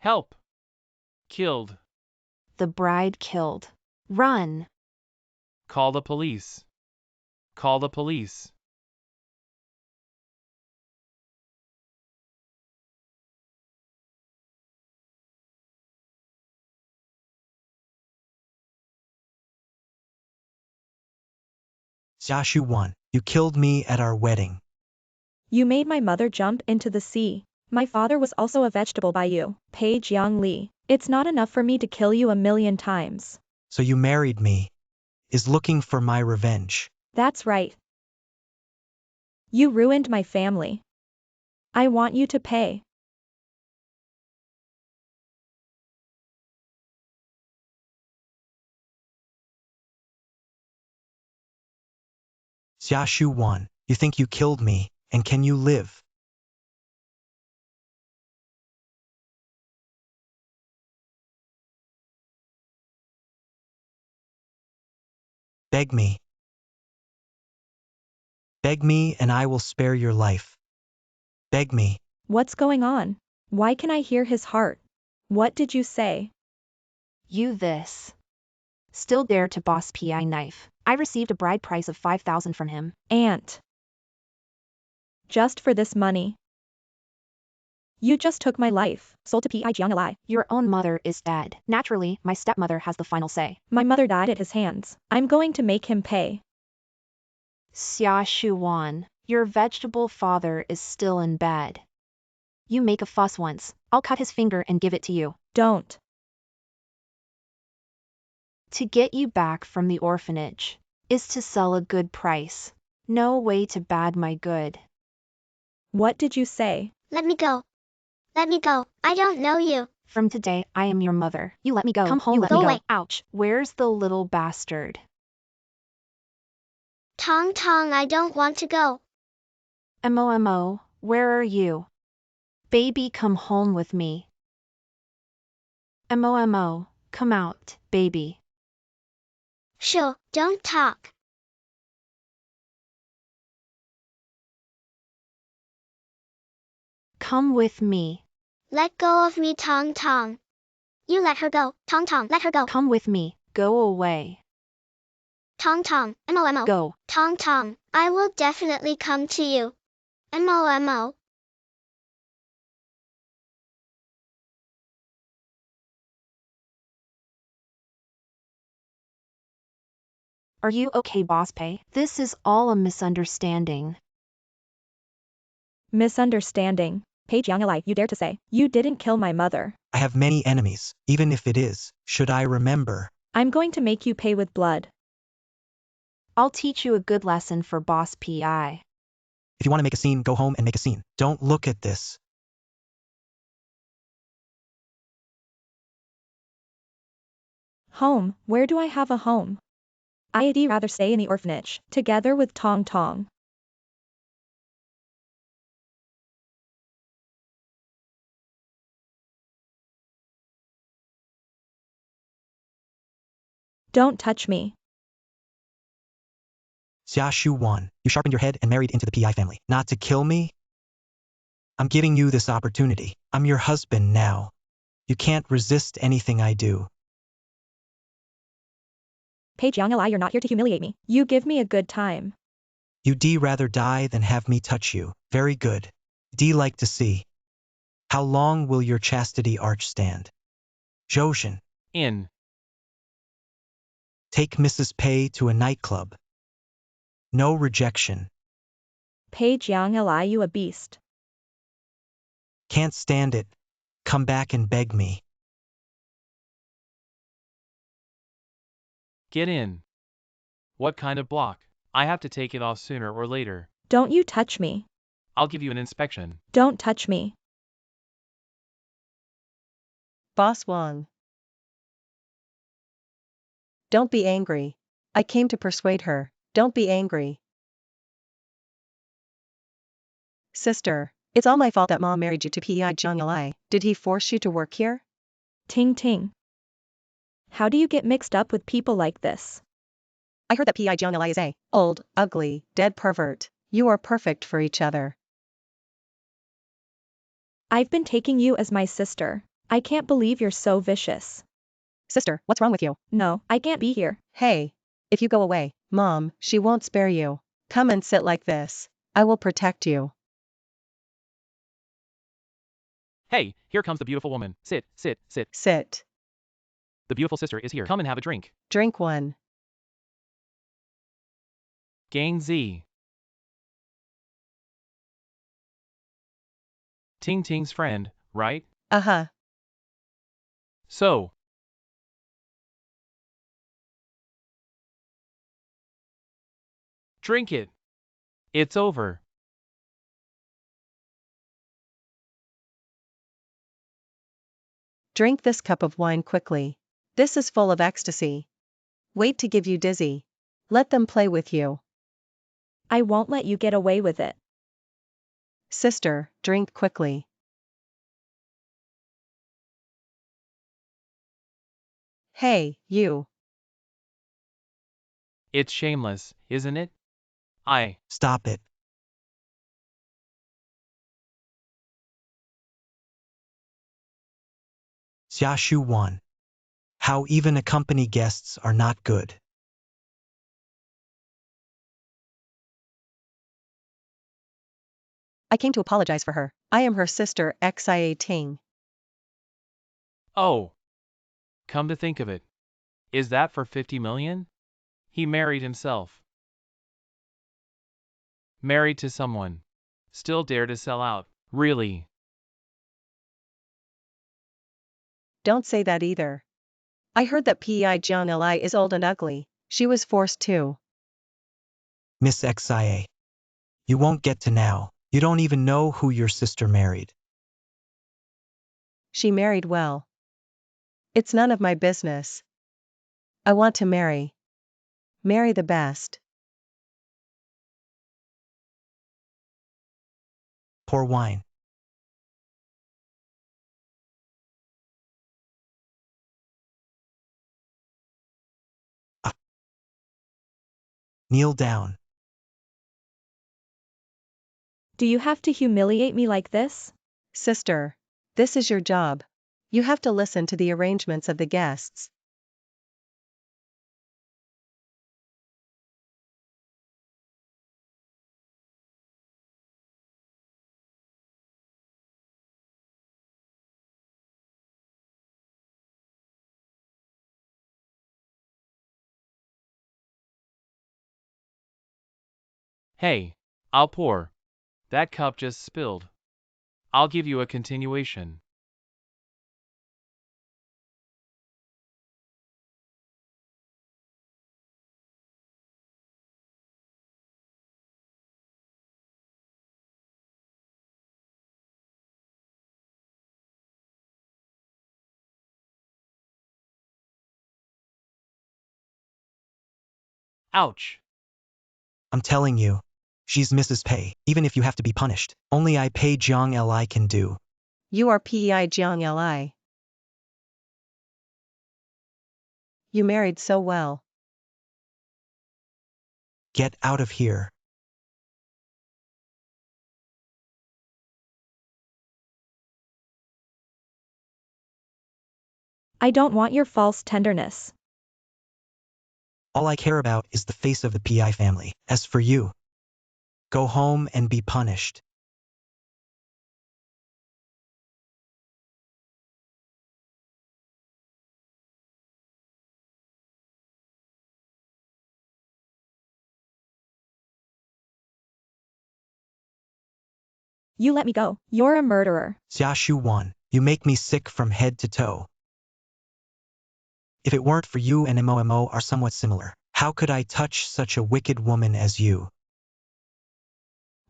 Help! Killed. The bride killed. Run! Call the police. Call the police. Xiaoshu 1. You killed me at our wedding. You made my mother jump into the sea. My father was also a vegetable by you, Page Yang Li. It's not enough for me to kill you 1,000,000 times. So you married me. Is looking for my revenge. That's right. You ruined my family. I want you to pay. Xiaoshu 1. You think you killed me, and can you live? Beg me. Beg me and I will spare your life. Beg me. What's going on? Why can I hear his heart? What did you say? You this. Still dare to boss PI knife. I received a bride price of 5,000 from him. Aunt. Just for this money. You just took my life, sold to PI Jiang. Your own mother is dead. Naturally, my stepmother has the final say. My mother died at his hands. I'm going to make him pay. Xiaoshu Wan, your vegetable father is still in bed. You make a fuss once, I'll cut his finger and give it to you. Don't. To get you back from the orphanage is to sell a good price. No way to bag my good. What did you say? Let me go. Let me go. I don't know you. From today, I am your mother. You let me go. Come home, You let go me go. away. Ouch, where's the little bastard? Tong Tong, I don't want to go. Mo, where are you? Baby, come home with me. Mo, come out, baby. Sure, don't talk. Come with me. Let go of me, Tong Tong. You let her go. Tong Tong, let her go. Come with me, go away. Tong Tong, Mo. Go. Tong Tong, I will definitely come to you. Mo. Are you okay, Boss Pei? This is all a misunderstanding. Misunderstanding. Page Yang, you dare to say, you didn't kill my mother. I have many enemies, even if it is, should I remember. I'm going to make you pay with blood. I'll teach you a good lesson for Boss PI. If you want to make a scene, go home and make a scene. Don't look at this. Home, where do I have a home? I'd rather stay in the orphanage, together with Tong Tong. Don't touch me. Xiaoshu 1. You sharpened your head and married into the PI family. Not to kill me? I'm giving you this opportunity. I'm your husband now. You can't resist anything I do. Page Yang, you're not here to humiliate me. You give me a good time. You'd rather die than have me touch you. Very good. Like to see. How long will your chastity arch stand? Zhoushan. In. Take Mrs. Pei to a nightclub. No rejection. Page Yang, you a beast. Can't stand it. Come back and beg me. Get in. What kind of block? I have to take it off sooner or later. Don't you touch me. I'll give you an inspection. Don't touch me. Boss Wang. Don't be angry. I came to persuade her. Don't be angry. Sister, it's all my fault that Mom married you to Pi Jiang. Did he force you to work here? Ting Ting. How do you get mixed up with people like this? I heard that Pi Jiang is a old, ugly, dead pervert. You are perfect for each other. I've been taking you as my sister. I can't believe you're so vicious. Sister, what's wrong with you? No, I can't be here. Hey. If you go away, Mom, she won't spare you. Come and sit like this. I will protect you. Hey, here comes the beautiful woman. Sit, sit, sit. Sit. The beautiful sister is here. Come and have a drink. Drink one. Gang Z. Ting Ting's friend, right? Uh-huh. So. Drink it. It's over. Drink this cup of wine quickly. This is full of ecstasy. Wait to give you dizzy. Let them play with you. I won't let you get away with it. Sister, drink quickly. Hey, you. It's shameless, isn't it? Stop it. Xiaoshu 1. How even accompany guests are not good. I came to apologize for her. I am her sister Xia Ting. Oh. Come to think of it. Is that for 50 million? He married himself. Married to someone. Still dare to sell out. Really? Don't say that either. I heard that Pi Jiang Li is old and ugly. She was forced to. Miss Xia. You won't get to now. You don't even know who your sister married. She married well. It's none of my business. I want to marry. Marry the best. Pour wine. Kneel down. Do you have to humiliate me like this? Sister, this is your job. You have to listen to the arrangements of the guests. Hey, I'll pour. That cup just spilled. I'll give you a continuation. Ouch. I'm telling you. She's Mrs. Pei, even if you have to be punished. Only I Pei Jiang Li can do. You are Pi Jiang Li. You married so well. Get out of here. I don't want your false tenderness. All I care about is the face of the PI family. As for you, go home and be punished. You let me go. You're a murderer. Xiaoshu 1. You make me sick from head to toe. If it weren't for you and Mo are somewhat similar, how could I touch such a wicked woman as you?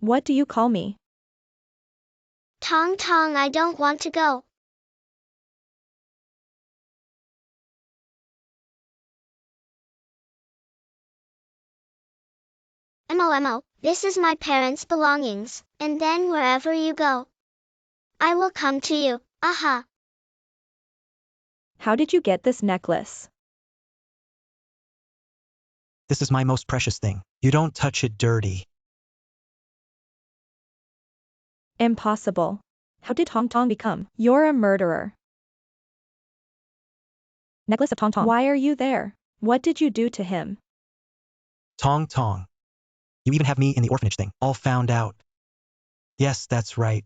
What do you call me? Tong Tong, I don't want to go. Mo, this is my parents' belongings, and then wherever you go, I will come to you, aha. How did you get this necklace? This is my most precious thing. You don't touch it dirty. Impossible. How did Tong Tong become? You're a murderer. Necklace of Tong Tong. Why are you there? What did you do to him? Tong Tong. You even have me in the orphanage thing, all found out. Yes, that's right.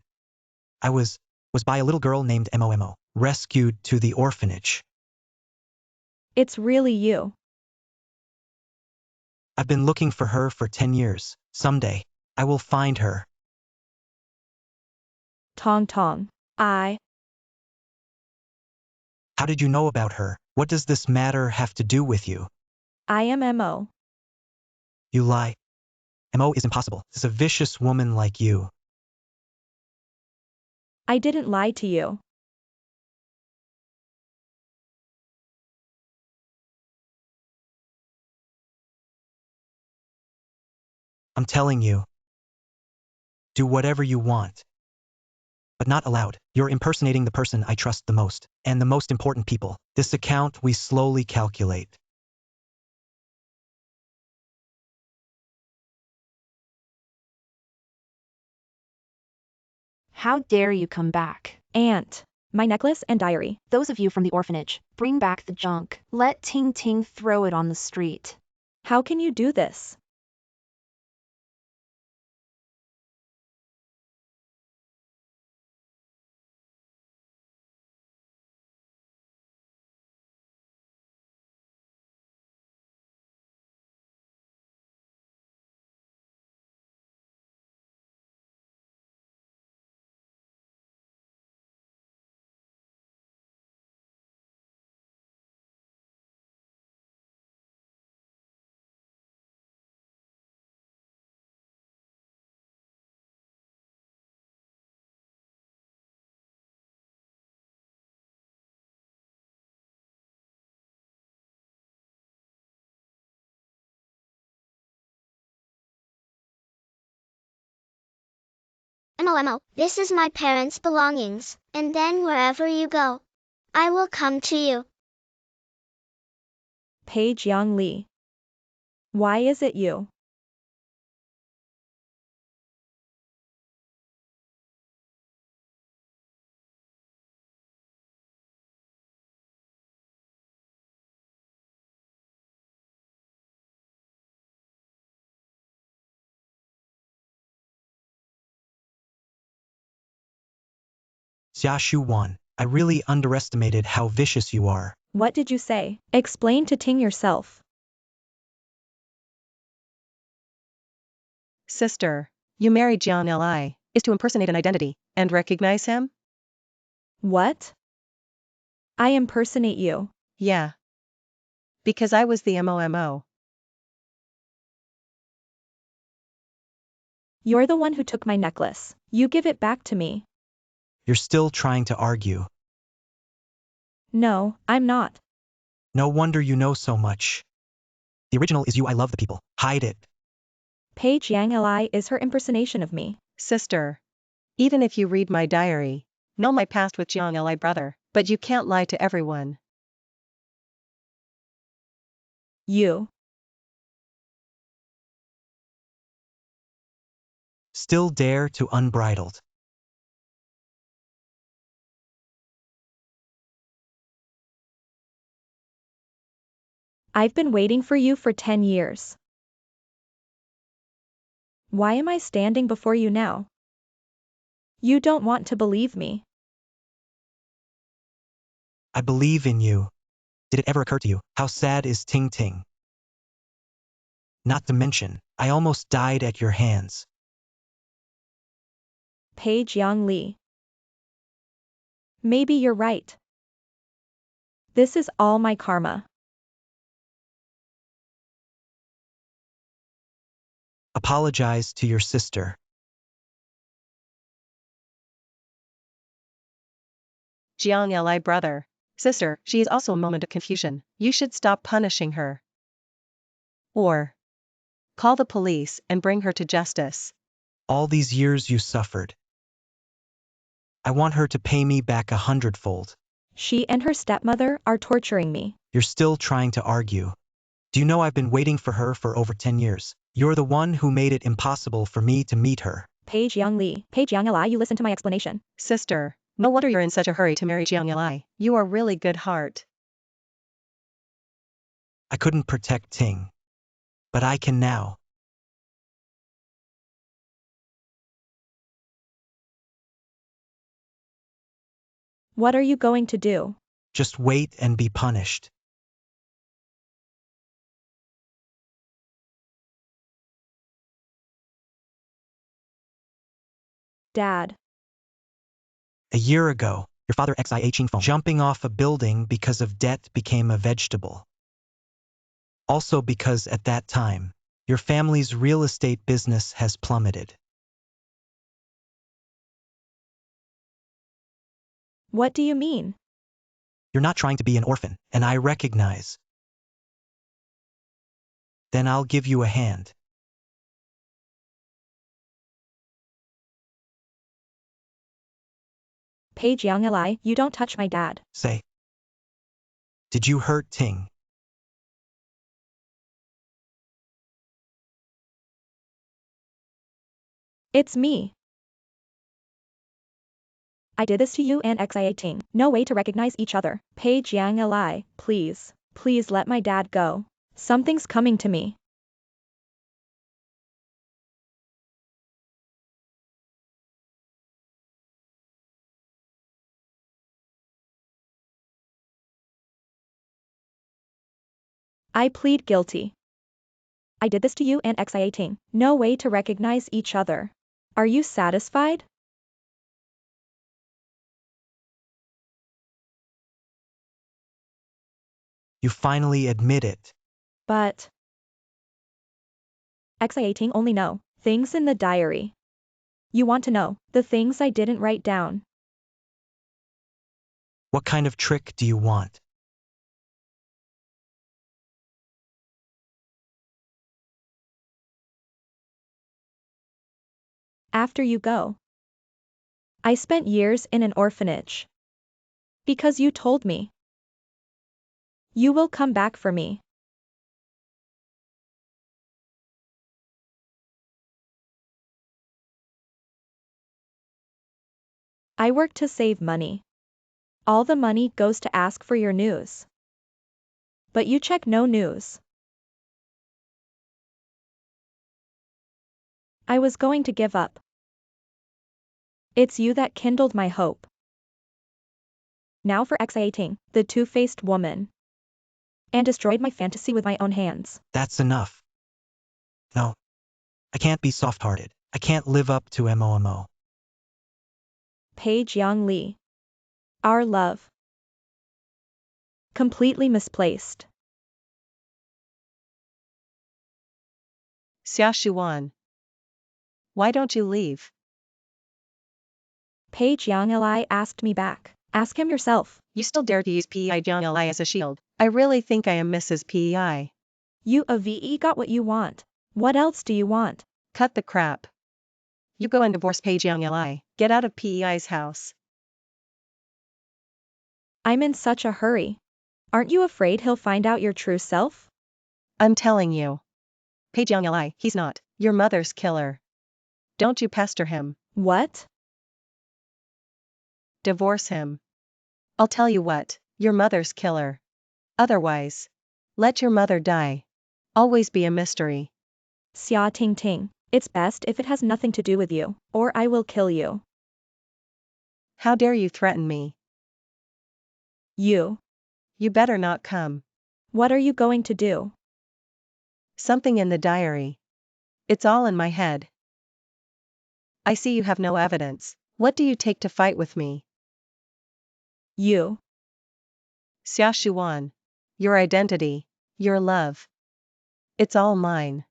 I was by a little girl named Momo, rescued to the orphanage. It's really you. I've been looking for her for 10 years. Someday, I will find her. Tong Tong. How did you know about her? What does this matter have to do with you? I am Mo. You lie. Mo is impossible. It's a vicious woman like you. I didn't lie to you. I'm telling you. Do whatever you want. But not allowed. You're impersonating the person I trust the most, and the most important people. This account we slowly calculate. How dare you come back? Aunt. My necklace and diary. Those of you from the orphanage, bring back the junk. Let Ting Ting throw it on the street. How can you do this? Mo, this is my parents' belongings, and then wherever you go, I will come to you. Page Yang Lee. Why is it you? Xiaxu Wan, I really underestimated how vicious you are. What did you say? Explain to Ting yourself. Sister, you married Jiang Li, is to impersonate an identity, and recognize him? What? I impersonate you. Yeah. Because I was the MOMO. You're the one who took my necklace. You give it back to me. You're still trying to argue. No, I'm not. No wonder you know so much. The original is you. I love the people. Hide it. Page Yang Li is her impersonation of me. Sister. Even if you read my diary, know my past with Jiang Li brother, but you can't lie to everyone. You. Still dare to unbridled. I've been waiting for you for 10 years. Why am I standing before you now? You don't want to believe me. I believe in you. Did it ever occur to you how sad is Ting Ting? Not to mention, I almost died at your hands. Page Yang Lee. Maybe you're right. This is all my karma. Apologize to your sister. Jiang Li brother. Sister, she is also a moment of confusion. You should stop punishing her. Or call the police and bring her to justice. All these years you suffered. I want her to pay me back 100-fold. She and her stepmother are torturing me. You're still trying to argue. Do you know I've been waiting for her for over 10 years? You're the one who made it impossible for me to meet her. Page Yang Lee. Page Yang Li, you listen to my explanation. Sister, no wonder you're in such a hurry to marry Jiang Li. You are really good heart. I couldn't protect Ting. But I can now. What are you going to do? Just wait and be punished. Dad. A year ago, your father phone jumping off a building because of debt became a vegetable. Also because at that time, your family's real estate business has plummeted. What do you mean? You're not trying to be an orphan, and I recognize. Then I'll give you a hand. Paige Young Li, you don't touch my dad. Say. Did you hurt Ting? It's me. I did this to you and X18. No way to recognize each other. Paige Yang Li, please. Please let my dad go. Something's coming to me. I plead guilty. I did this to you and X18. No way to recognize each other. Are you satisfied? You finally admit it. But X18 only know things in the diary. You want to know the things I didn't write down. What kind of trick do you want? After you go. I spent years in an orphanage. Because you told me. You will come back for me. I work to save money. All the money goes to ask for your news. But you check no news. I was going to give up. It's you that kindled my hope. Now for X18, the two-faced woman. And destroyed my fantasy with my own hands. That's enough. No. I can't be soft-hearted. I can't live up to MOMO. Paige Yang Li. Our love. Completely misplaced. Xia Shuan. Why don't you leave? Paige Yang Li asked me back. Ask him yourself. You still dare to use PEI Jiang Li as a shield. I really think I am Mrs. PEI. You a VE got what you want. What else do you want? Cut the crap. You go and divorce Paige Yang Li. Get out of PEI's house. I'm in such a hurry. Aren't you afraid he'll find out your true self? I'm telling you. Paige Yang Li, he's not your mother's killer. Don't you pester him. What? Divorce him. I'll tell you what, your mother's killer. Otherwise, let your mother die. Always be a mystery. Xia Ting Ting. It's best if it has nothing to do with you, or I will kill you. How dare you threaten me? You. You better not come. What are you going to do? Something in the diary. It's all in my head. I see you have no evidence. What do you take to fight with me? You. Xia Shuan. Your identity. Your love. It's all mine.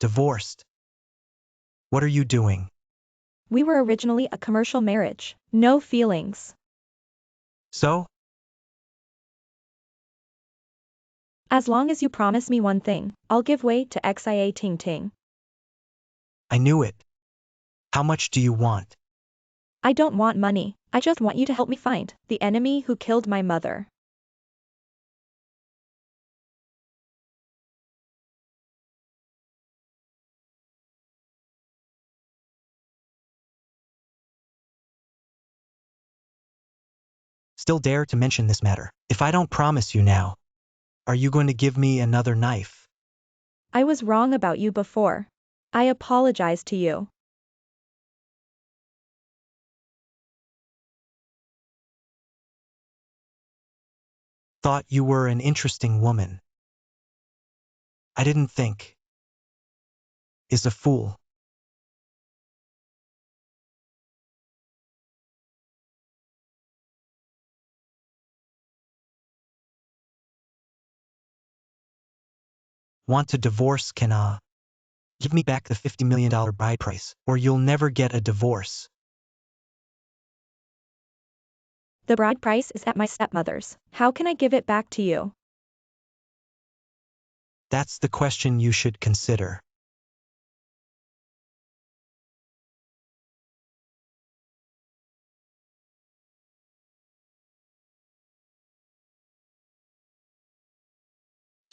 Divorced. What are you doing? We were originally a commercial marriage. No feelings. So? As long as you promise me one thing, I'll give way to Xia Ting Ting. I knew it. How much do you want? I don't want money. I just want you to help me find the enemy who killed my mother. still dare to mention this matter. If I don't promise you now, are you going to give me another knife? I was wrong about you before. I apologize to you. Thought you were an interesting woman. I didn't think. Is a fool. Want to divorce? Can give me back the $50 million bride price, or you'll never get a divorce. The bride price is at my stepmother's. How can I give it back to you? That's the question you should consider.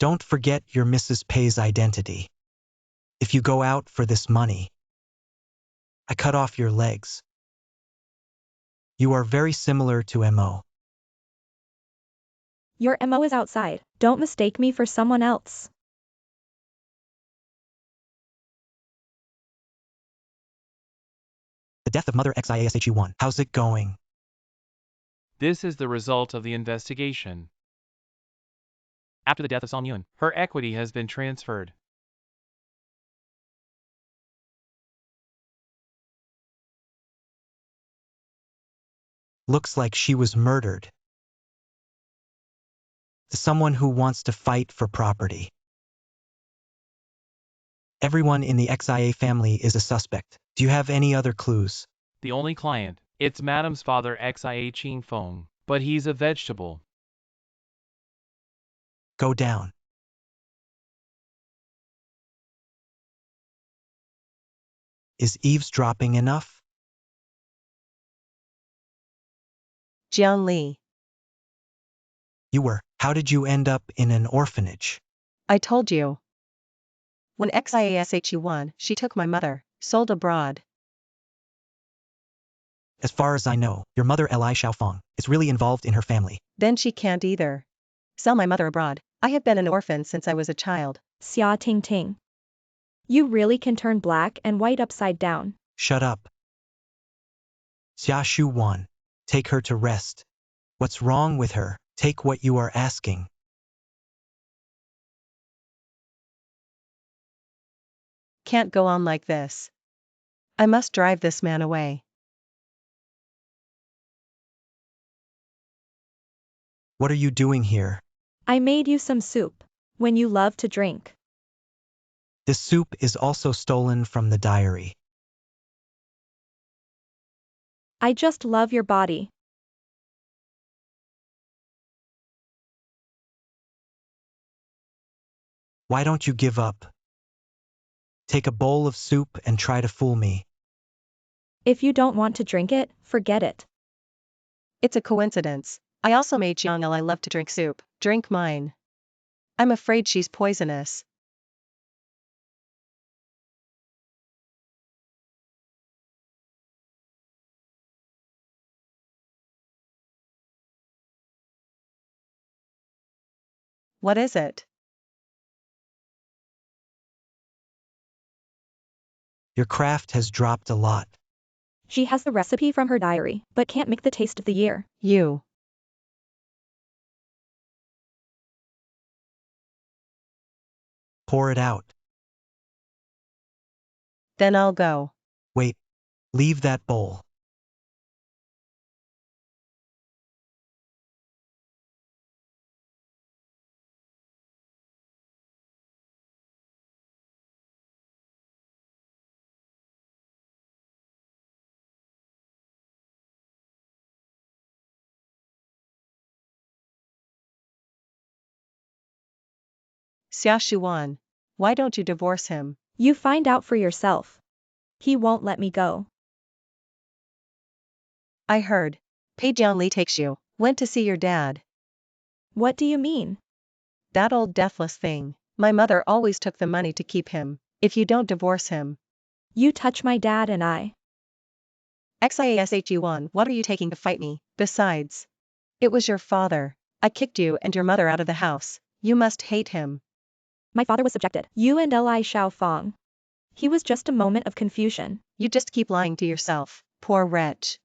Don't forget your Mrs. Pay's identity. If you go out for this money, I cut off your legs. You are very similar to Mo. Your MO is outside. Don't mistake me for someone else. The death of Mother XIASHE1. How's it going? This is the result of the investigation. After the death of Song Yun, her equity has been transferred. Looks like she was murdered. To someone who wants to fight for property. Everyone in the XIA family is a suspect. Do you have any other clues? The only client, it's Madam's father Xia Ching Feng, but he's a vegetable. Go down. Is eavesdropping enough? Jiang Li. How did you end up in an orphanage? I told you. When XIASHE1, she took my mother, sold abroad. As far as I know, your mother Li Xiaofeng is really involved in her family. Then she can't either. Sell my mother abroad. I have been an orphan since I was a child. Xia Ting Ting. You really can turn black and white upside down. Shut up. Xia Shu Wan. Take her to rest. What's wrong with her? Take what you are asking. Can't go on like this. I must drive this man away. What are you doing here? I made you some soup. When you love to drink. This soup is also stolen from the diary. I just love your body. Why don't you give up? Take a bowl of soup and try to fool me. If you don't want to drink it, forget it. It's a coincidence. I also made Jiang Li love to drink soup. Drink mine. I'm afraid she's poisonous. What is it? Your craft has dropped a lot. She has the recipe from her diary, but can't make the taste of the year. You. Pour it out. Then I'll go. Wait. Leave that bowl. Xia Shuan. Why don't you divorce him? You find out for yourself. He won't let me go. I heard. Pei Jiangli takes you. Went to see your dad. What do you mean? That old deathless thing. My mother always took the money to keep him. If you don't divorce him. You touch my dad and I. XIASHE1, what are you taking to fight me? Besides. It was your father. I kicked you and your mother out of the house. You must hate him. My father was subjected. You and Li Xiaofeng. He was just a moment of confusion. You just keep lying to yourself, poor wretch.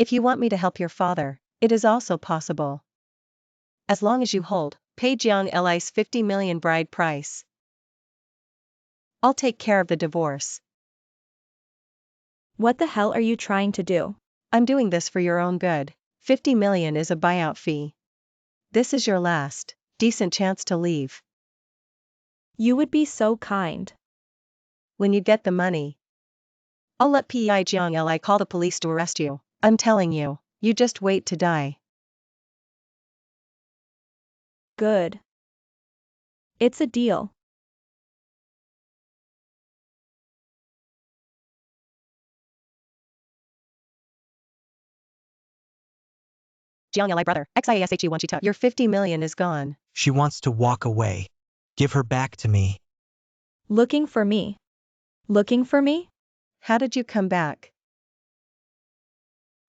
If you want me to help your father, it is also possible. As long as you hold, pay Jiang Li's 50 million bride price. I'll take care of the divorce. What the hell are you trying to do? I'm doing this for your own good. 50 million is a buyout fee. This is your last, decent chance to leave. You would be so kind. When you get the money, I'll let Pi Jiang Li call the police to arrest you. I'm telling you, you just wait to die. Good. It's a deal. Jiang Li brother, XIASHU1 your 50 million is gone. She wants to walk away. Give her back to me. Looking for me. Looking for me? How did you come back?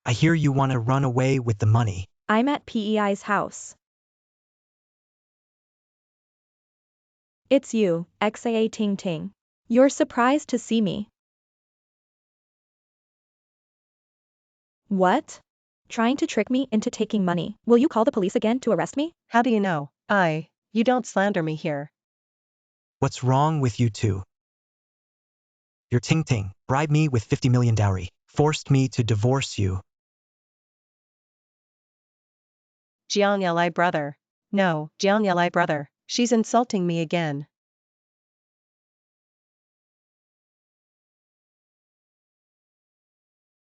I hear you want to run away with the money. I'm at PEI's house. It's you, XAA Ting Ting. You're surprised to see me. What? Trying to trick me into taking money. Will you call the police again to arrest me? How do you know? You don't slander me here. What's wrong with you two? Your Ting Ting bribed me with 50 million dowry, forced me to divorce you. Jiang Li brother. No, Jiang Li brother. She's insulting me again.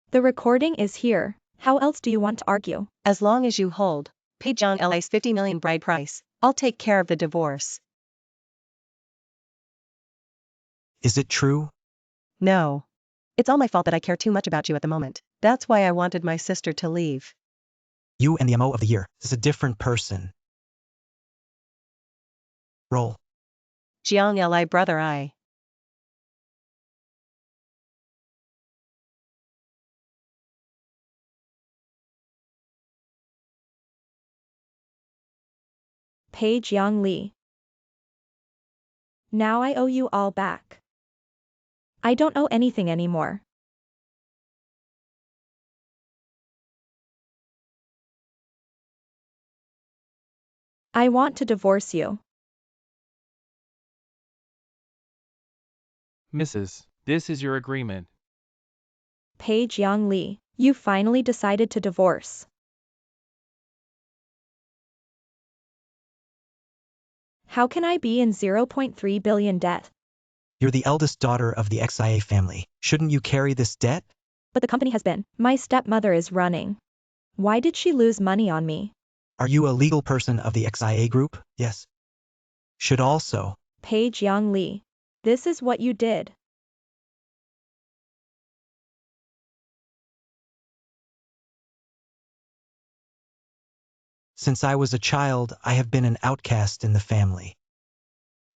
The recording is here. How else do you want to argue? As long as you hold, pay Jiang Li's 50 million bride price. I'll take care of the divorce. Is it true? No. It's all my fault that I care too much about you at the moment. That's why I wanted my sister to leave. You and the MO of the year is a different person. Roll. Jiang Li brother I. Pei Jiang Li. Now I owe you all back. I don't owe anything anymore. I want to divorce you. Mrs. This is your agreement. Pei Jiang Li, you finally decided to divorce. How can I be in 0.3 billion debt? You're the eldest daughter of the XIA family. Shouldn't you carry this debt? But the company has been. My stepmother is running. Why did she lose money on me? Are you a legal person of the XIA group? Yes. Should also. Pei Jiang Li. This is what you did. Since I was a child, I have been an outcast in the family.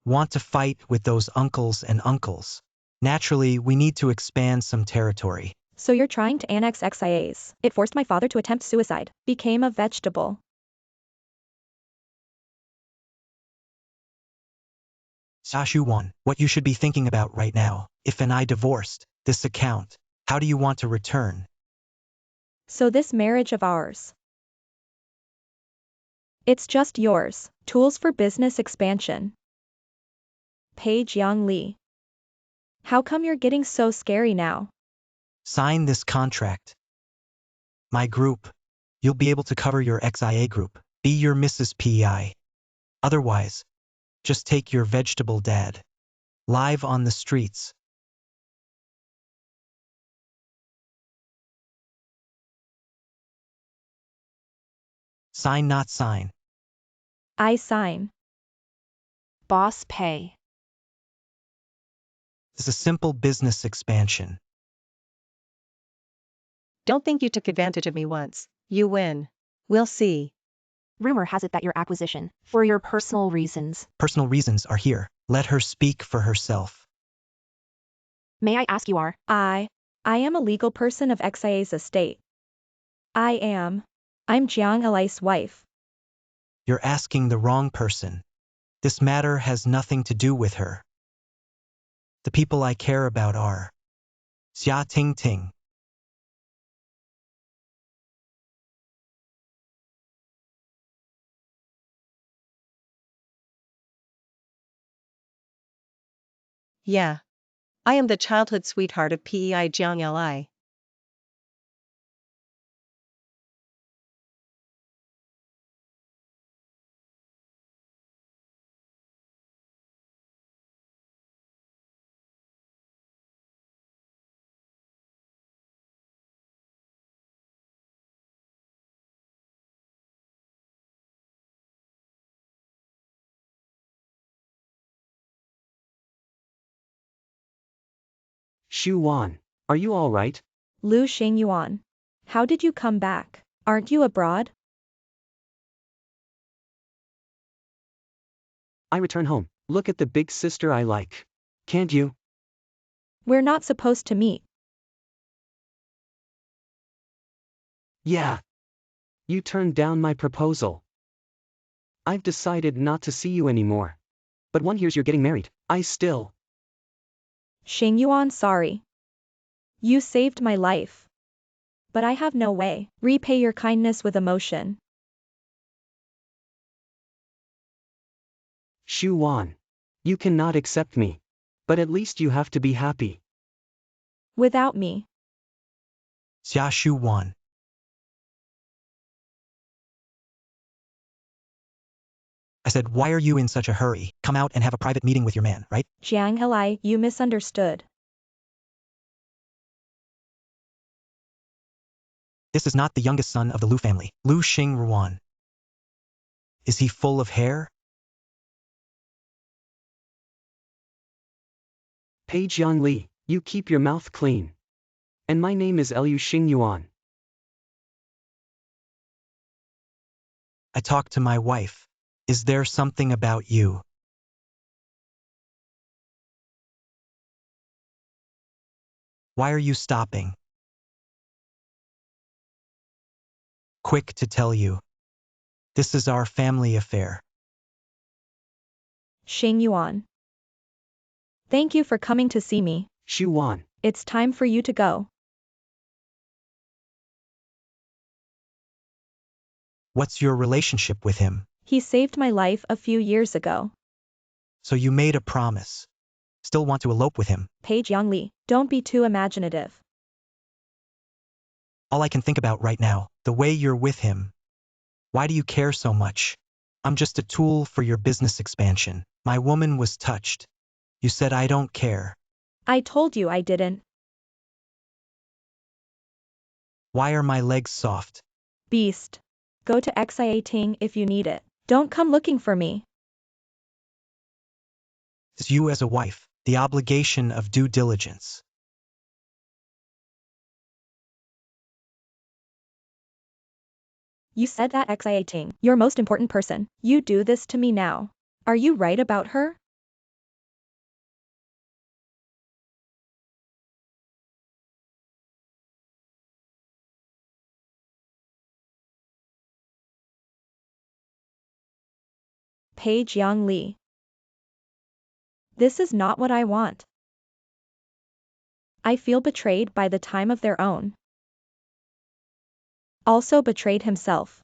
Want to fight with those uncles and uncles. Naturally, we need to expand some territory. So you're trying to annex XIAs. It forced my father to attempt suicide. Became a vegetable. Sashu 1, what you should be thinking about right now. If and I divorced this account, how do you want to return? So this marriage of ours. It's just yours. Tools for business expansion. Pei Jiang Li. How come you're getting so scary now? Sign this contract. My group. You'll be able to cover your XIA group. Be your Mrs. PI. Otherwise, just take your vegetable dad. Live on the streets. Sign not sign. I sign. Boss pay. It's a simple business expansion. Don't think you took advantage of me once. You win. We'll see. Rumor has it that your acquisition, for your personal reasons. Personal reasons are here. Let her speak for herself. May I ask you are? I am a legal person of XIA's estate. I am. I'm Jiang Eli's wife. You're asking the wrong person. This matter has nothing to do with her. The people I care about are Xia Ting Ting. Yeah. I am the childhood sweetheart of PEI Jiang Li. Xu Wan, are you all right? Lu Xingyuan. How did you come back? Aren't you abroad? I return home. Look at the big sister I like. Can't you? We're not supposed to meet. Yeah. You turned down my proposal. I've decided not to see you anymore. But 1 year you're getting married. I still. Xingyuan, sorry. You saved my life. But I have no way. Repay your kindness with emotion. Xu Wan. You cannot accept me. But at least you have to be happy. Without me. Xia Shu Wan. I said, why are you in such a hurry? Come out and have a private meeting with your man, right? Jiang Eli, you misunderstood. This is not the youngest son of the Lu family, Lu Xingruan. Is he full of hair? Pei Jiang Li, you keep your mouth clean. And my name is Liu Xingyuan. I talked to my wife. Is there something about you? Why are you stopping? Quick to tell you. This is our family affair. Xingyuan. Thank you for coming to see me. Xu Wan. It's time for you to go. What's your relationship with him? He saved my life a few years ago. So you made a promise. Still want to elope with him? Pei Jiangli, don't be too imaginative. All I can think about right now, the way you're with him. Why do you care so much? I'm just a tool for your business expansion. My woman was touched. You said I don't care. I told you I didn't. Why are my legs soft? Beast. Go to Accusations if you need it. Don't come looking for me. It's you as a wife, the obligation of due diligence. You said that Accusations, your most important person. You do this to me now. Are you right about her? Pei Jiangli. This is not what I want. I feel betrayed by the time of their own. Also betrayed himself.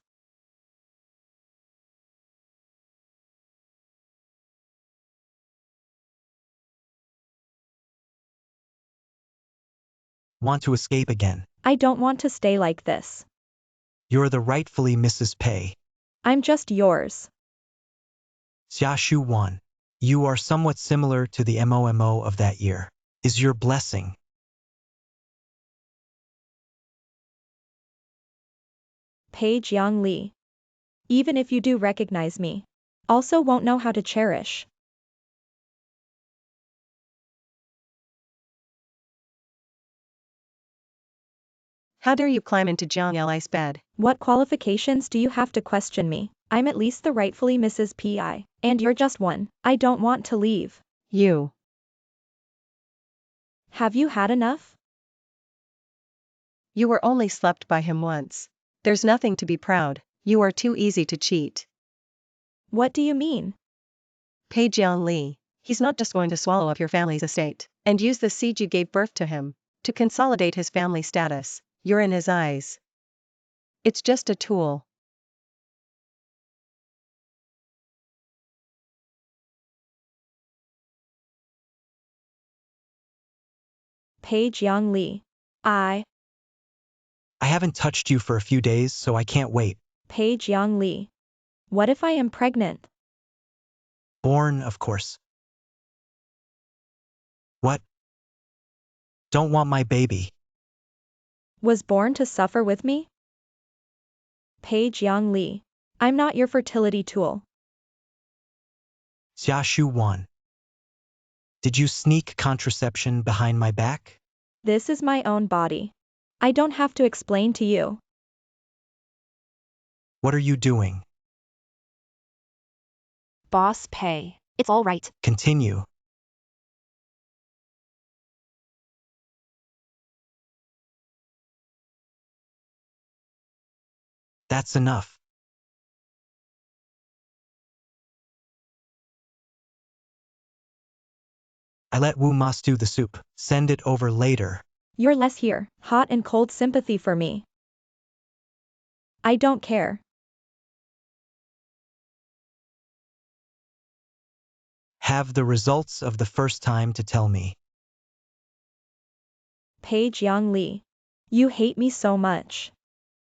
Want to escape again? I don't want to stay like this. You're the rightfully Mrs. Pei. I'm just yours. Xia Shu Wan. You are somewhat similar to the MOMO of that year. Is your blessing. Pei Jiangli. Even if you do recognize me. Also won't know how to cherish. How dare you climb into Jiang Li's bed? What qualifications do you have to question me? I'm at least the rightfully Mrs. P.I. And you're just one. I don't want to leave. You. Have you had enough? You were only slept by him once. There's nothing to be proud, you are too easy to cheat. What do you mean? Pei Jiangli, he's not just going to swallow up your family's estate and use the seed you gave birth to him to consolidate his family status. You're in his eyes. It's just a tool. Pei Jiangli. I, haven't touched you for a few days, so I can't wait. Pei Jiangli. What if I am pregnant? Born, of course. What? Don't want my baby. Was born to suffer with me? Pei Jiangli. I'm not your fertility tool. Xia Shu Wan. Did you sneak contraception behind my back? This is my own body. I don't have to explain to you. What are you doing? Boss Pei. It's all right. Continue. That's enough. I let Wu Ma stew the soup. Send it over later. You're less here, hot and cold sympathy for me. I don't care. Have the results of the first time to tell me. Pei Jiangli. You hate me so much.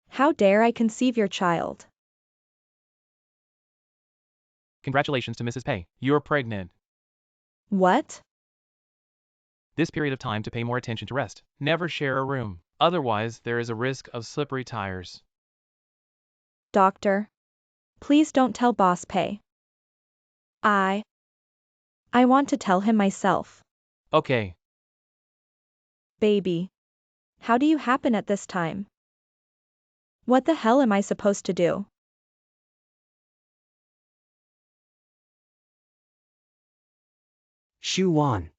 How dare I conceive your child? Congratulations to Mrs. Pei. You're pregnant. What? This period of time to pay more attention to rest. Never share a room. Otherwise, there is a risk of slippery tires. Doctor. Please don't tell Boss Pei. I want to tell him myself. Okay. Baby. How do you happen at this time? What the hell am I supposed to do? Shu Wan.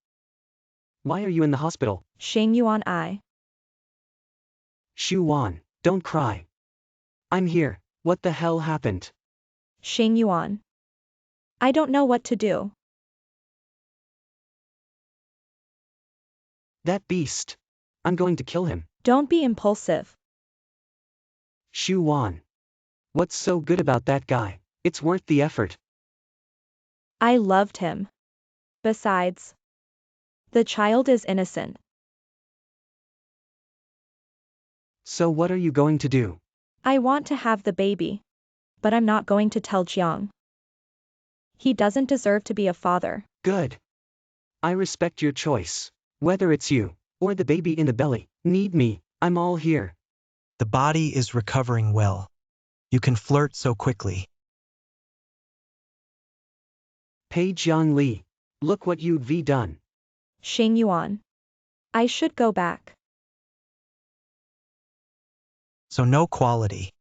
Why are you in the hospital? Xing Yuan I. Shu Wan, don't cry. I'm here. What the hell happened? Xing Yuan. I don't know what to do. That beast. I'm going to kill him. Don't be impulsive. Shu Wan. What's so good about that guy? It's worth the effort. I loved him. Besides, the child is innocent. So what are you going to do? I want to have the baby. But I'm not going to tell Jiang. He doesn't deserve to be a father. Good. I respect your choice. Whether it's you, or the baby in the belly, need me, I'm all here. The body is recovering well. You can flirt so quickly. Pei Jiangli. Look what you've done. Xing Yuan. I should go back. So no quality.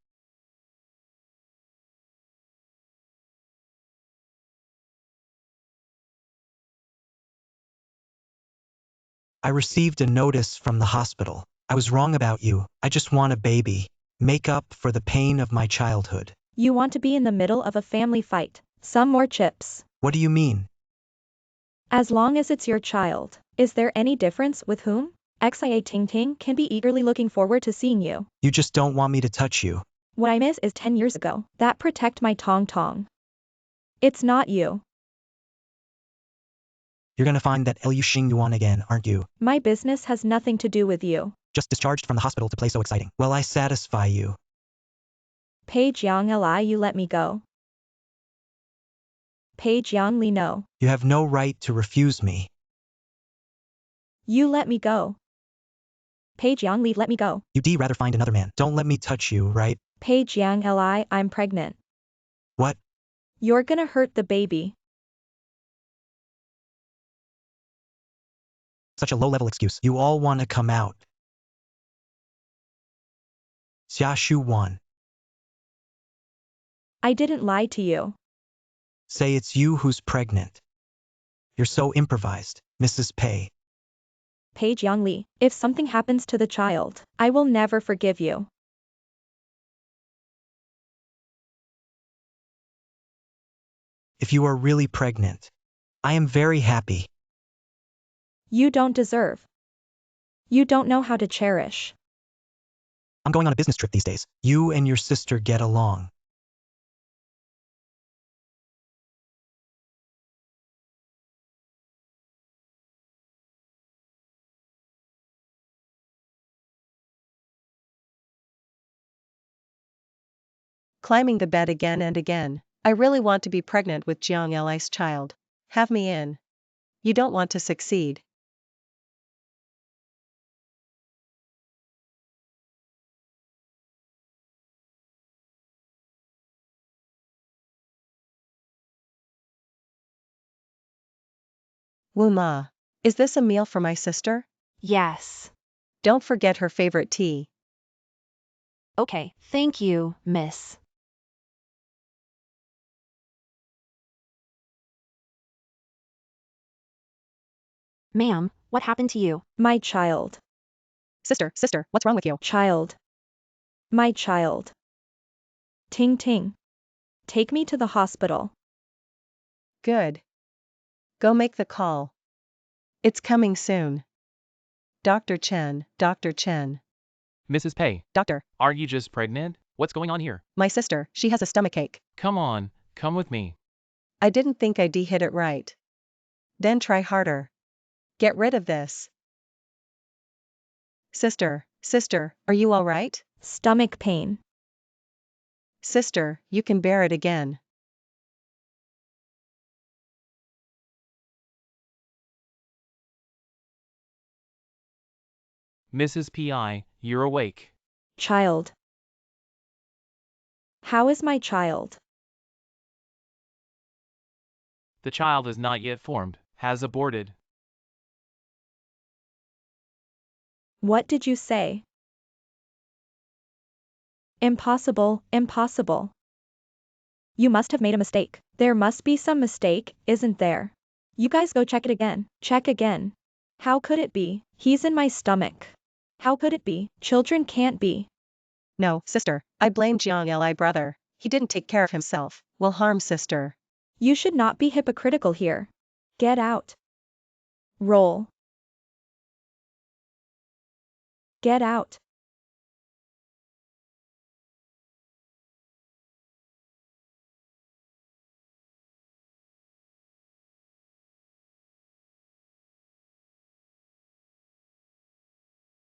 I received a notice from the hospital. I was wrong about you. I just want a baby. Make up for the pain of my childhood. You want to be in the middle of a family fight. Some more chips. What do you mean? As long as it's your child. Is there any difference with whom? Xia Ting Ting can be eagerly looking forward to seeing you. You just don't want me to touch you. What I miss is 10 years ago. That protect my Tong Tong. It's not you. You're gonna find that Liu Xing Yuan again, aren't you? My business has nothing to do with you. Just discharged from the hospital to play so exciting. Well, I satisfy you. Pei Jiang Li, you let me go. Pei Jiang Li, no. You have no right to refuse me. You let me go. Pei Jiang Li, let me go. You'd rather find another man. Don't let me touch you, right? Pei Jiang Li, I'm pregnant. What? You're gonna hurt the baby. Such a low-level excuse. You all want to come out. Xia Shu Wan. I didn't lie to you. Say it's you who's pregnant. You're so improvised, Mrs. Pei. Pei Jiang Li, if something happens to the child, I will never forgive you. if you are really pregnant. I am very happy. You don't deserve. You don't know how to cherish. I'm going on a business trip these days. You and your sister get along. Climbing the bed again and again. I really want to be pregnant with Jiang Li's child. Have me in. You don't want to succeed. Wu Ma. Is this a meal for my sister? Yes. Don't forget her favorite tea. Okay, thank you, miss. Ma'am, what happened to you? My child. Sister, what's wrong with you? Child. My child. Ting ting. Take me to the hospital. Good. Go make the call. It's coming soon. Dr. Chen. Mrs. Pei, Doctor, are you just pregnant? What's going on here? my sister, she has a stomachache. Come on, come with me. I didn't think I'd hit it right. Then try harder. Get rid of this. Sister, are you alright? Stomach pain. Sister, you can bear it again. Mrs. Pi, you're awake. Child. How is my child? The child is not yet formed, has aborted. What did you say? Impossible. You must have made a mistake. There must be some mistake, isn't there? You guys go check it again. Check again. How could it be? He's in my stomach. How could it be? Children can't be. No, sister, I blame Jiang Li brother. He didn't take care of himself. Will harm sister. You should not be hypocritical here. Get out. Roll. Get out.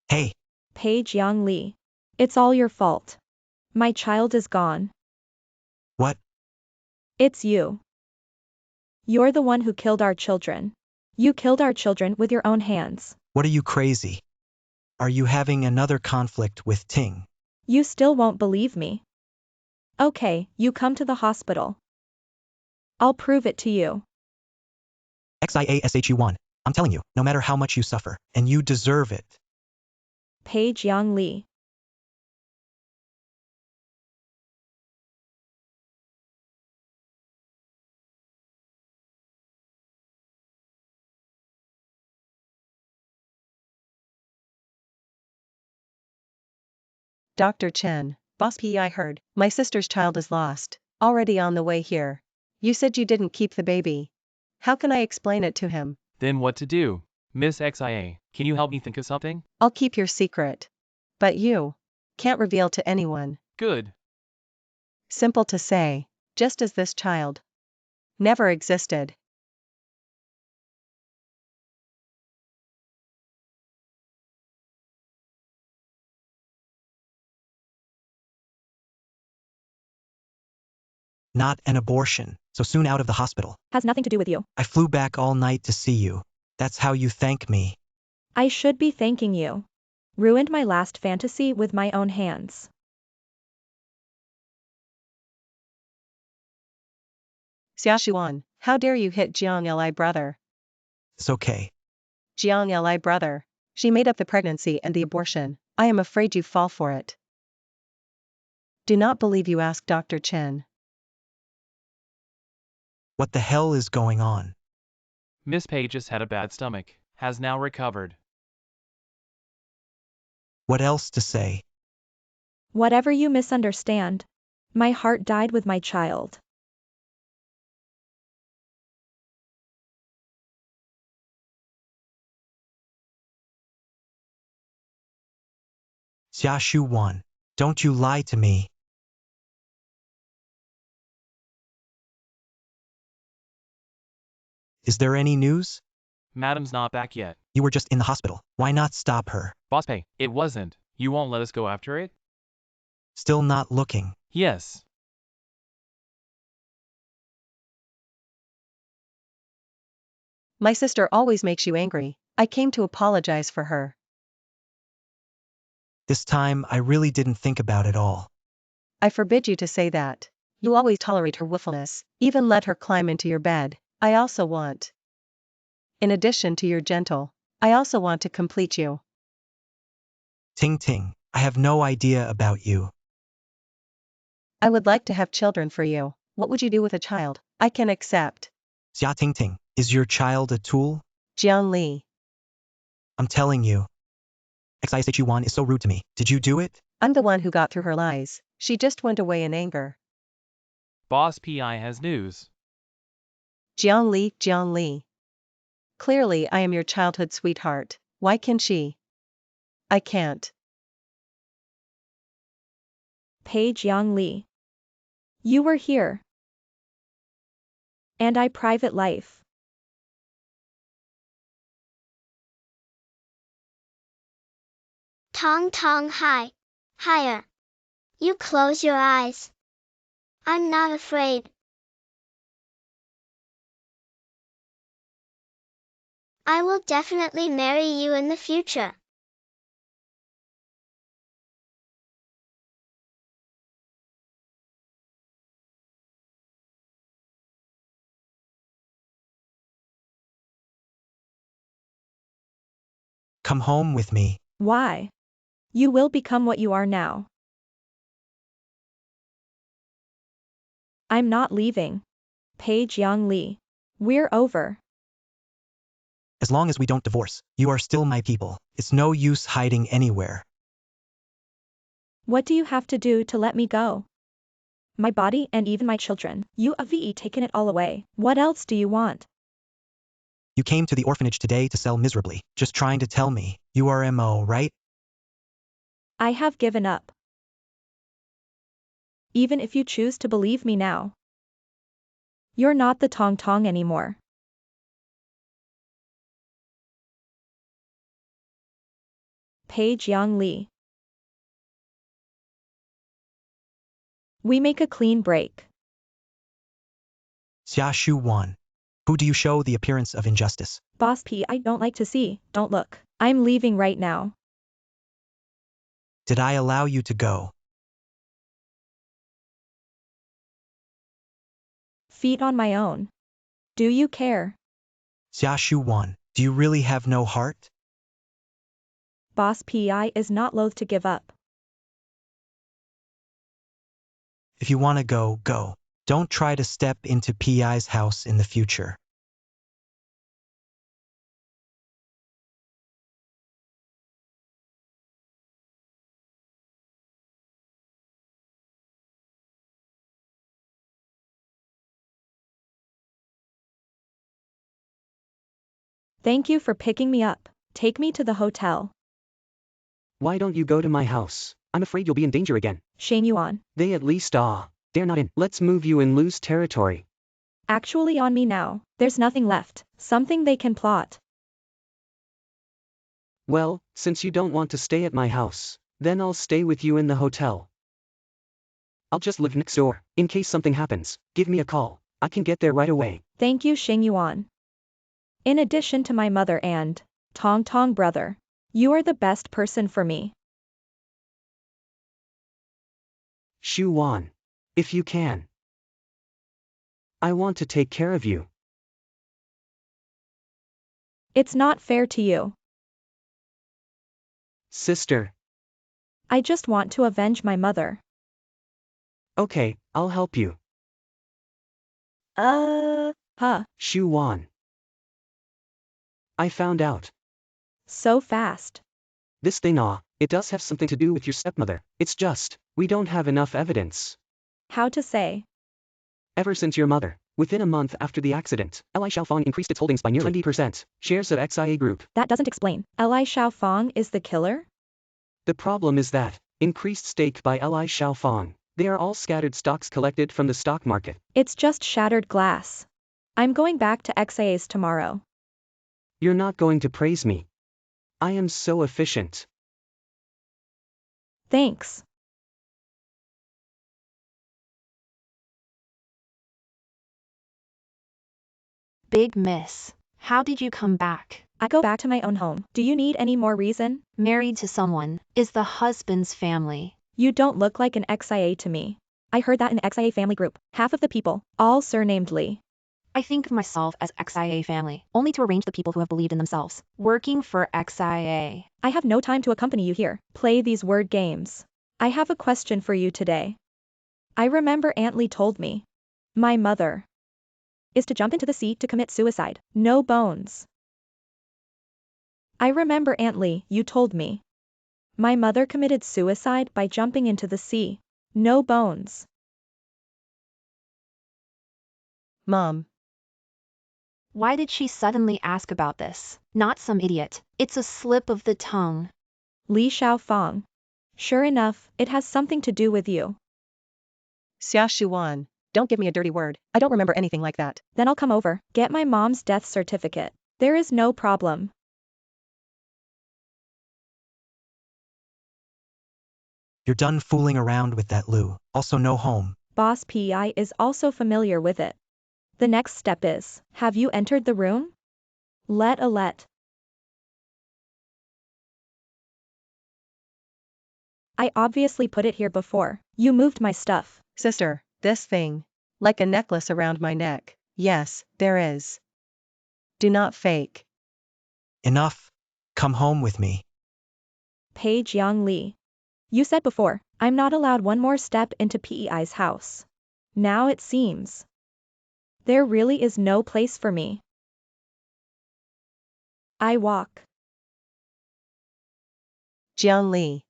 Hey, Pei Jiang Li. It's all your fault. My child is gone. what? It's you. You're the one who killed our children. You killed our children with your own hands. What are you crazy? Are you having another conflict with Ting? You still won't believe me. Okay, you come to the hospital. I'll prove it to you. XIASHU1. I'm telling you, no matter how much you suffer, and you deserve it. Pei Jiang Li. Dr. Chen, Boss P, I heard, my sister's child is lost. Already on the way here. You said you didn't keep the baby. How can I explain it to him? Then what to do? Miss XIA, can you help me think of something? I'll keep your secret. But you can't reveal to anyone. Good. Simple to say. Just as this child never existed. Not an abortion, so soon out of the hospital. Has nothing to do with you. I flew back all night to see you. That's how you thank me. I should be thanking you. Ruined my last fantasy with my own hands. Xiaoshuan, how dare you hit Jiang Li brother? It's okay. Jiang Li brother. She made up the pregnancy and the abortion. I am afraid you fall for it. Do not believe you, ask Dr. Chen. What the hell is going on? Miss Pei just had a bad stomach, has now recovered. What else to say? Whatever you misunderstand. My heart died with my child. Xia Shuwan, don't you lie to me. Is there any news? Madam's not back yet. You were just in the hospital. Why not stop her? Boss pay, it wasn't. You won't let us go after it? Still not looking. Yes. My sister always makes you angry. I came to apologize for her. This time, I really didn't think about it all. I forbid you to say that. You always tolerate her willfulness, even let her climb into your bed. I also want. In addition to your gentle, I also want to complete you. Ting Ting, I have no idea about you. I would like to have children for you. What would you do with a child? I can accept. Xia Ting Ting, is your child a tool? Jiang Li. I'm telling you. Accusations is so rude to me. Did you do it? I'm the one who got through her lies. She just went away in anger. Boss PI has news. Jiang Li, Jiang Li. Clearly I am your childhood sweetheart. Why can she? I can't. Page Yang Li. You were here. And I private life. Tong Tong Hi. Higher. You close your eyes. I'm not afraid. I will definitely marry you in the future. Come home with me. Why? You will become what you are now. I'm not leaving. Page Yang Li. We're over. As long as we don't divorce, you are still my people. It's no use hiding anywhere. What do you have to do to let me go? My body and even my children. You have taken it all away. What else do you want? You came to the orphanage today to sell miserably, just trying to tell me. You are MO, right? I have given up. Even if you choose to believe me now. You're not the Tong Tong anymore. Page Yang Li. We make a clean break. Xia Shuwan. Who do you show the appearance of injustice? Boss P, I don't like to see. Don't look. I'm leaving right now. Did I allow you to go? Feet on my own. Do you care? Xia Shuwan, do you really have no heart? Boss PI is not loath to give up. If you want to go, go. Don't try to step into PI's house in the future. Thank you for picking me up. Take me to the hotel. Why don't you go to my house? I'm afraid you'll be in danger again. Shame you on. They at least they're not in. Let's move you and lose territory. Actually on me now. There's nothing left. Something they can plot. Well, since you don't want to stay at my house, then I'll stay with you in the hotel. I'll just live next door. In case something happens, give me a call. I can get there right away. Thank you Xing Yuan. In addition to my mother and Tong Tong brother, you are the best person for me. Shu Wan. If you can. I want to take care of you. It's not fair to you. Sister. I just want to avenge my mother. Okay, I'll help you. Huh. Shu Wan. I found out. So fast. This thing it does have something to do with your stepmother. It's just, we don't have enough evidence. How to say? Ever since your mother, within a month after the accident, Li Xiaofang increased its holdings by nearly 20%. Shares of XIA Group. That doesn't explain. Li Xiaofang is the killer? The problem is that, increased stake by Li Xiaofang, they are all scattered stocks collected from the stock market. It's just shattered glass. I'm going back to XAs tomorrow. You're not going to praise me. I am so efficient. Thanks. Big miss. How did you come back? I go back to my own home. Do you need any more reason? Married to someone is the husband's family. You don't look like an XIA to me. I heard that in the XIA family group. Half of the people, all surnamed Lee. I think of myself as XIA family, only to arrange the people who have believed in themselves. Working for XIA. I have no time to accompany you here. Play these word games. I have a question for you today. I remember Aunt Lee told me. My mother is to jump into the sea to commit suicide. No bones. I remember Aunt Lee, you told me. My mother committed suicide by jumping into the sea. No bones. Mom. Why did she suddenly ask about this? Not some idiot. It's a slip of the tongue. Li Xiaofang. Sure enough, it has something to do with you. Xia Shuan. Don't give me a dirty word. I don't remember anything like that. Then I'll come over, get my mom's death certificate. There is no problem. You're done fooling around with that Lou. Also no home. Boss PI is also familiar with it. The next step is, have you entered the room? Let. I obviously put it here before. You moved my stuff. Sister, this thing. Like a necklace around my neck. Yes, there is. Do not fake. Enough. Come home with me. Page Yang Lee. You said before, I'm not allowed one more step into PEI's house. Now it seems. There really is no place for me. I walk. Jiang Li.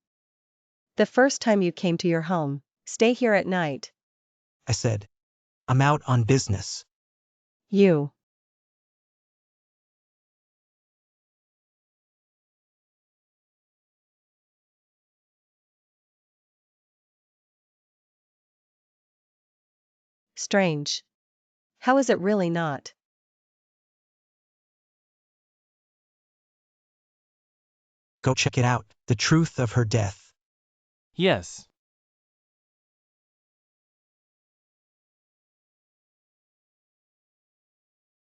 The first time you came to your home, stay here at night. I said. I'm out on business. You. Strange. How is it really not? Go check it out. The truth of her death. Yes.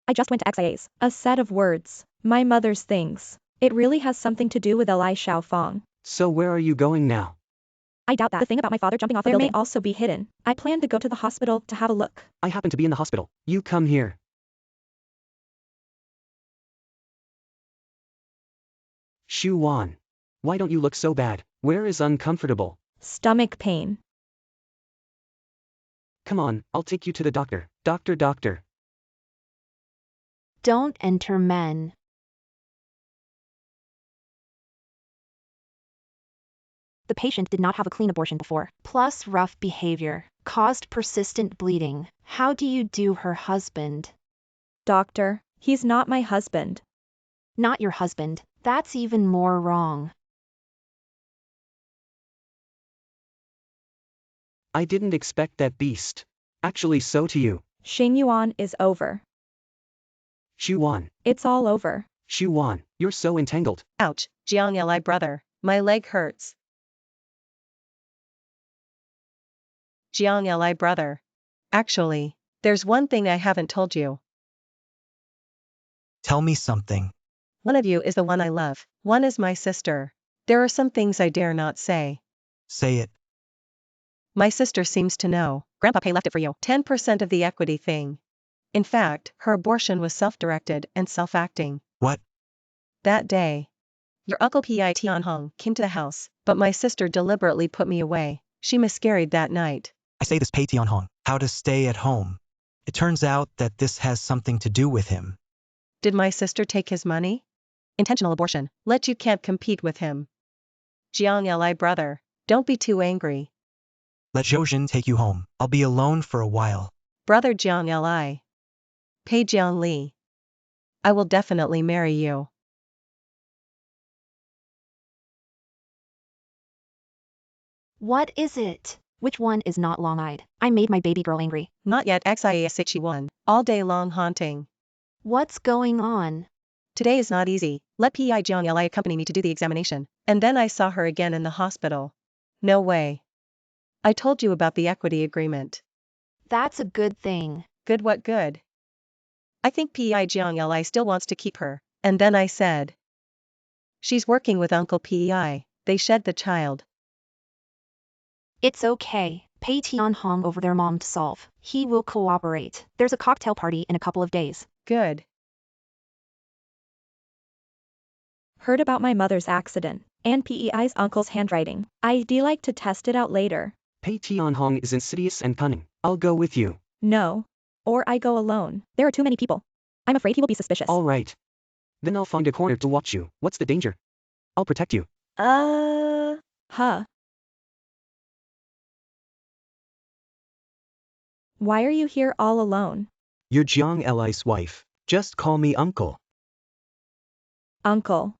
I just went to XIA's. A set of words. My mother's things. It really has something to do with Li Xiaofang. So where are you going now? I doubt that. The thing about my father jumping off the building may also be hidden. I plan to go to the hospital to have a look. I happen to be in the hospital. You come here. Shu Wan. Why don't you look so bad? Where is uncomfortable? Stomach pain. Come on, I'll take you to the doctor. Doctor. Don't enter men. The patient did not have a clean abortion before. Plus rough behavior. Caused persistent bleeding. How do you do her husband? Doctor, he's not my husband. Not your husband. That's even more wrong. I didn't expect that beast. Actually so to you. Xingyuan is over. Shu Wan. It's all over. Shu Wan, you're so entangled. Ouch, Jiang Li brother. My leg hurts. Jiang Li brother. Actually, there's one thing I haven't told you. Tell me something. One of you is the one I love. One is my sister. There are some things I dare not say. Say it. My sister seems to know. Grandpa Pei left it for you. 10% of the equity thing. In fact, her abortion was self-directed and self-acting. What? That day, your uncle Pi Tianhong came to the house, but my sister deliberately put me away. She miscarried that night. I say this Pei Tianhong. How to stay at home. It turns out that this has something to do with him. Did my sister take his money? Intentional abortion. Let you can't compete with him. Jiang Li brother, don't be too angry. Let Zhoujin take you home. I'll be alone for a while. Brother Jiang Li. Pei Jiang Li. I will definitely marry you. What is it? Which one is not long-eyed? I made my baby girl angry. Not yet XIASHE1. All day long haunting. What's going on? Today is not easy. Let PEI Jiang Li accompany me to do the examination. And then I saw her again in the hospital. No way. I told you about the equity agreement. That's a good thing. Good what good? I think PEI Jiang Li still wants to keep her. And then I said. She's working with Uncle PEI. They shed the child. It's okay. Pay Tian Hong over their mom to solve. He will cooperate. There's a cocktail party in a couple of days. Good. Heard about my mother's accident and PEI's uncle's handwriting. I'd like to test it out later. Pei Tianhong is insidious and cunning. I'll go with you. No. Or I go alone. There are too many people. I'm afraid he will be suspicious. All right. Then I'll find a corner to watch you. What's the danger? I'll protect you. Huh. Why are you here all alone? You're Jiang Li's wife. Just call me uncle. Uncle.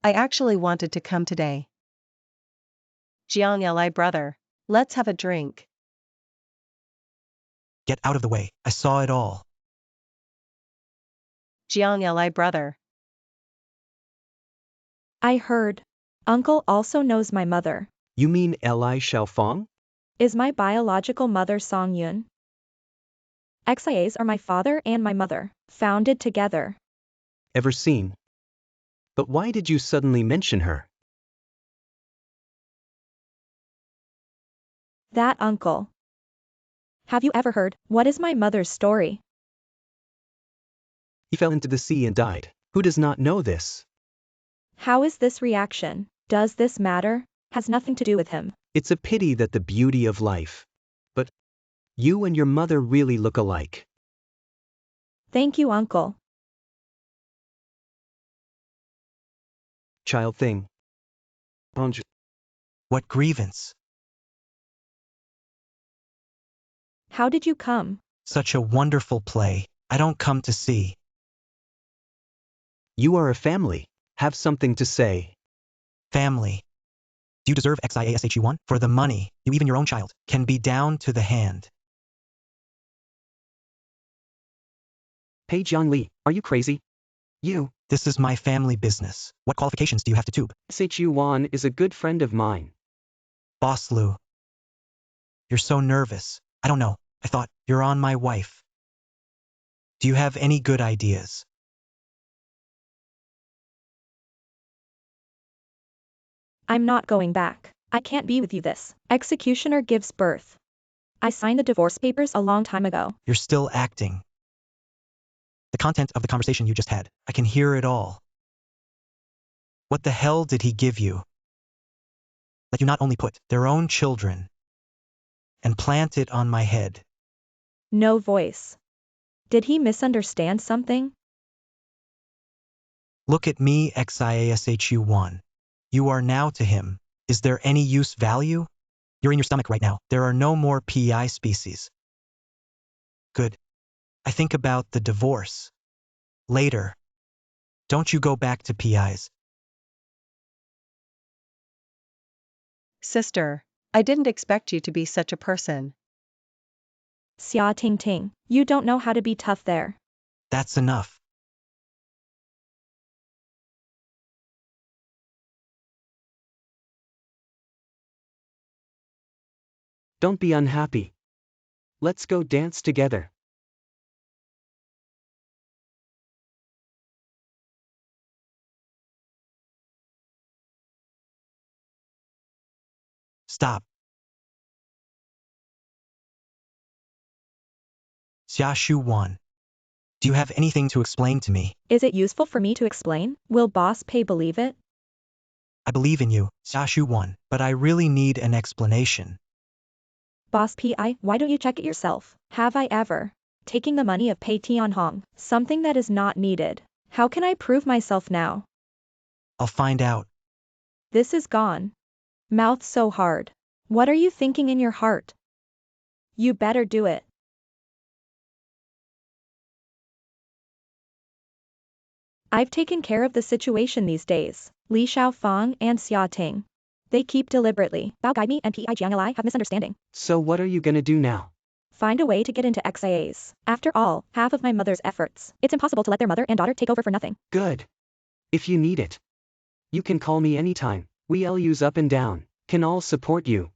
I actually wanted to come today. Jiang Li brother. Let's have a drink. Get out of the way. I saw it all. Jiang Li brother. I heard. Uncle also knows my mother. You mean Li Xiaofang? Is my biological mother Song Yun? XIAs are my father and my mother, founded together. Ever seen? But why did you suddenly mention her? That uncle. Have you ever heard, what is my mother's story? He fell into the sea and died. Who does not know this? How is this reaction? Does this matter? Has nothing to do with him. It's a pity that the beauty of life. But you and your mother really look alike. Thank you, uncle. Child thing. What grievance? How did you come? Such a wonderful play. I don't come to see. You are a family. Have something to say. Family. Do you deserve XIASHE1? For the money, you even your own child can be down to the hand. Pei Jiangli, are you crazy? You. This is my family business. What qualifications do you have to tube? Shu Wan is a good friend of mine. Boss Lou. You're so nervous. I don't know. I thought you're on my wife. Do you have any good ideas? I'm not going back. I can't be with you this. Executioner gives birth. I signed the divorce papers a long time ago. You're still acting. The content of the conversation you just had, I can hear it all. What the hell did he give you? Let you not only put their own children and plant it on my head. No voice. Did he misunderstand something? Look at me, XIASHU1. You are now to him. Is there any use value? You're in your stomach right now. There are no more PEI species. Good. I think about the divorce. Later. Don't you go back to PIs. Sister, I didn't expect you to be such a person. Xia Ting Ting, you don't know how to be tough there. That's enough. Don't be unhappy. Let's go dance together. Stop. Xiaoshu1. Do you have anything to explain to me? Is it useful for me to explain? Will Boss Pei believe it? I believe in you, Xiaoshu1, but I really need an explanation. Boss Pi, why don't you check it yourself? Have I ever taking the money of Pei Tianhong, something that is not needed? How can I prove myself now? I'll find out. This is gone. Mouth so hard. What are you thinking in your heart? You better do it. I've taken care of the situation these days. Li Xiaofang and Xia Ting. They keep deliberately. Bao guide me and Pi Jiang Li have misunderstanding. So what are you gonna do now? Find a way to get into XIAs. After all, half of my mother's efforts. It's impossible to let their mother and daughter take over for nothing. Good. If you need it, you can call me anytime. We LUs up and down can all support you.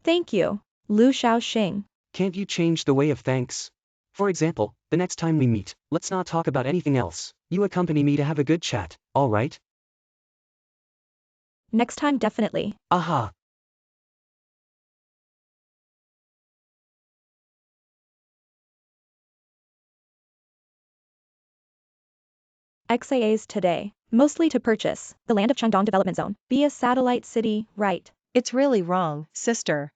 Thank you. Lu Shaoxing. Can't you change the way of thanks? For example, the next time we meet, let's not talk about anything else. You accompany me to have a good chat, all right? Next time definitely. Aha. XIAs today. Mostly to purchase. The land of Shandong Development Zone. Be a satellite city, right? It's really wrong, sister.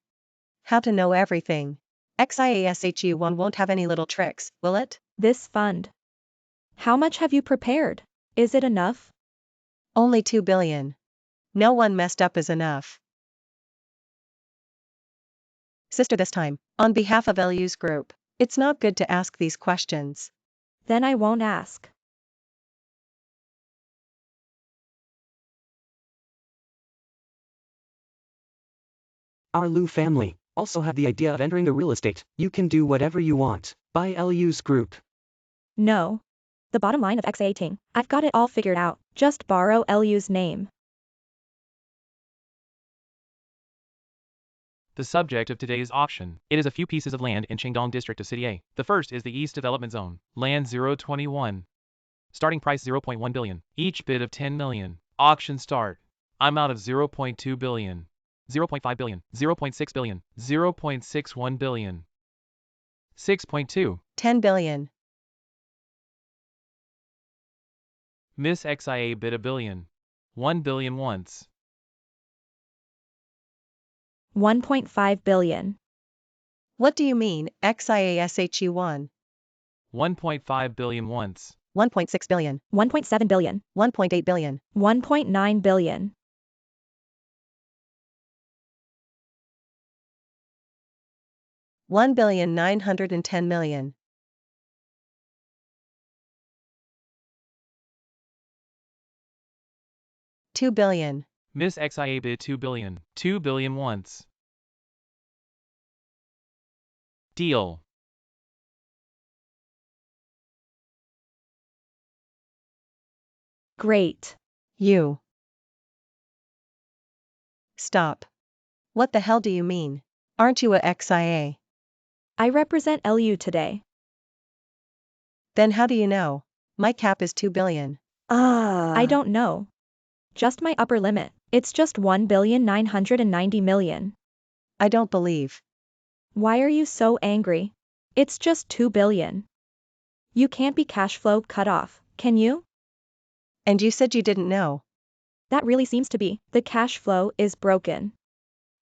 How to know everything. XIASHU1 won't have any little tricks, will it? This fund. How much have you prepared? Is it enough? Only 2 billion. No one messed up is enough. Sister, this time, on behalf of LU's group, it's not good to ask these questions. Then I won't ask. Our Lu family also have the idea of entering the real estate. You can do whatever you want. Buy LU's group. No. The bottom line of XIA, I've got it all figured out. Just borrow LU's name. The subject of today's auction. It is a few pieces of land in Qingdong district of City A. The first is the East Development Zone, land 021. Starting price 0.1 billion. Each bid of 10 million. Auction start. I'm out of 0.2 billion. 0.5 billion, 0.6 billion, 0.61 billion. 6.2. 10 billion. Miss XIA bid a billion. 1 billion once. 1.5 billion. What do you mean, XIASHU1? 1.5 billion once. 1.6 billion. 1.7 billion. 1.8 billion. 1.9 billion. 1,910 million. 2 billion. Miss XIA bid 2 billion. 2 billion once. Deal. Great. You. Stop. What the hell do you mean? Aren't you a XIA? I represent LU today. Then how do you know? My cap is 2 billion. I don't know. Just my upper limit. It's just 1,990 million. I don't believe. Why are you so angry? It's just 2 billion. You can't be cash flow cut off, can you? And you said you didn't know. That really seems to be. The cash flow is broken.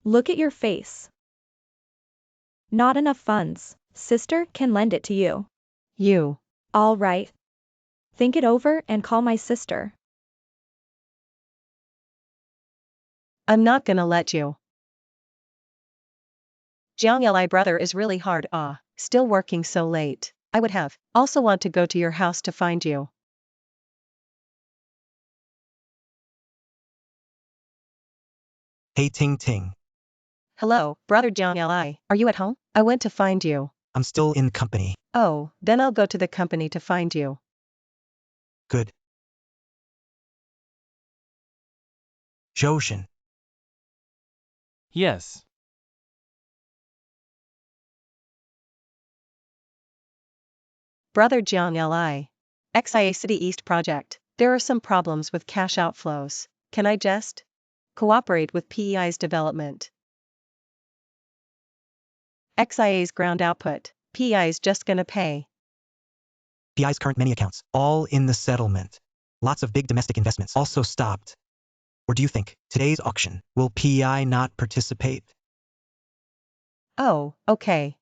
Look at your face. Not enough funds. Sister can lend it to you. You. All right. Think it over and call my sister. I'm not gonna let you. Jiang Li brother is really hard. Still working so late. I would have also want to go to your house to find you. Hey Ting Ting, Hello, brother Jiang Li. Are you at home? I went to find you. I'm still in company. Oh, then I'll go to the company to find you. Good. Zhoushan, Yes. Brother Jiang Li. XIA City East project. There are some problems with cash outflows. Can I just cooperate with PEI's development? XIA's ground output. PEI's just gonna pay. PI's current many accounts, all in the settlement. Lots of big domestic investments also stopped. Or do you think, today's auction, will PI not participate? Oh, okay.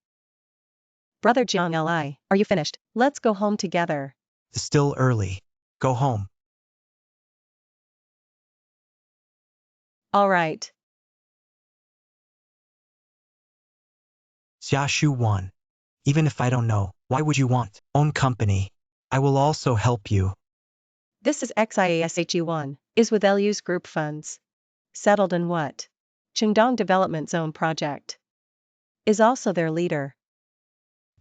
Brother Jiang Li, are you finished? Let's go home together. It's still early. Go home. All right. Xiaxu 1. Even if I don't know, why would you want own company? I will also help you. This is XIASHU1, is with LU's group funds. settled in what? Qingdong Development Zone project. Is also their leader.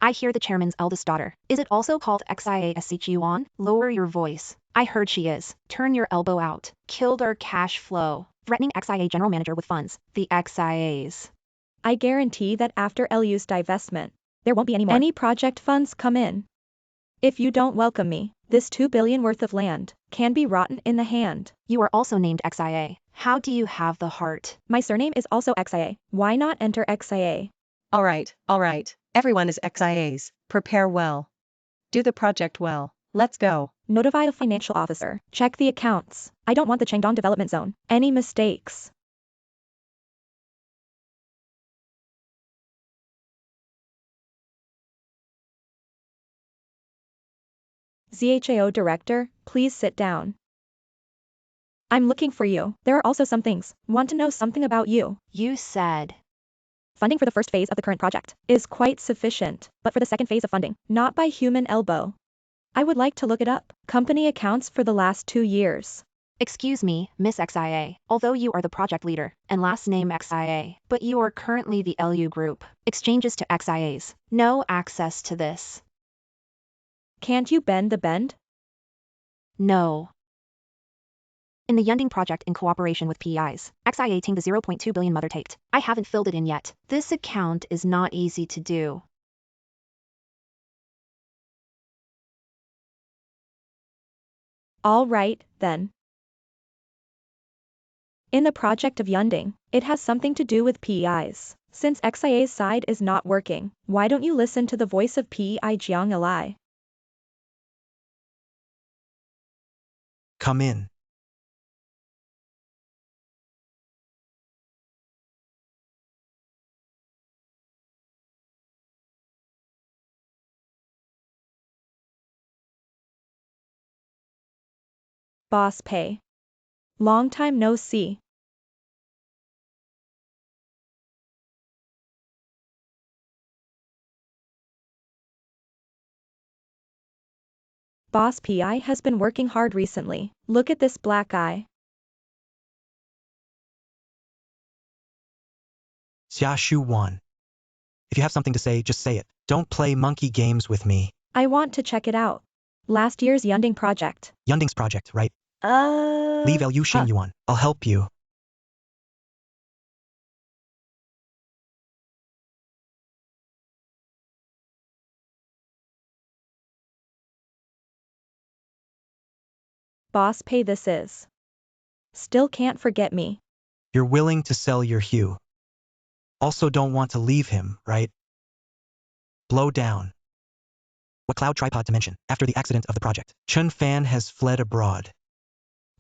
I hear the chairman's eldest daughter. Is it also called Xiachuan? Lower your voice. I heard she is. Turn your elbow out. Killed our cash flow. Threatening XIA general manager with funds. The XIAs. I guarantee that after LU's divestment, there won't be any project funds come in. If you don't welcome me, this $2 billion worth of land can be rotten in the hand. You are also named XIA. How do you have the heart? My surname is also XIA. Why not enter XIA? All right. Everyone is XIAs. Prepare well. Do the project well. Let's go. Notify the financial officer. Check the accounts. I don't want the Changdong Development Zone. Any mistakes? ZHAO Director, please sit down. I'm looking for you. There are also some things. Want to know something about you. You said. Funding for the first phase of the current project is quite sufficient, but for the second phase of funding, not by human elbow. I would like to look it up. Company accounts for the last 2 years. Excuse me, Miss XIA, although you are the project leader, and last name XIA, but you are currently the LU group. Exchanges to XIAs. No access to this. Can't you bend the bend? No. In the Yunding project in cooperation with PEIs, XIA-ing the 0.2 billion mother taped. I haven't filled it in yet. This account is not easy to do. All right, then. In the project of Yunding, it has something to do with PEIs. Since XIA's side is not working, why don't you listen to the voice of PEI Jiang Eli? Come in. Boss Pei. Long time no see. Boss PI has been working hard recently. Look at this black eye. Xiachuan. If you have something to say, just say it. Don't play monkey games with me. I want to check it out. Last year's Yunding project. Yunding's project, right? Leave Lu Xingyuan. I'll help you. Boss Pei this is. Still can't forget me. You're willing to sell your hue. Also don't want to leave him, right? Blow down. What cloud tripod to mention? After the accident of the project, Chun Fan has fled abroad.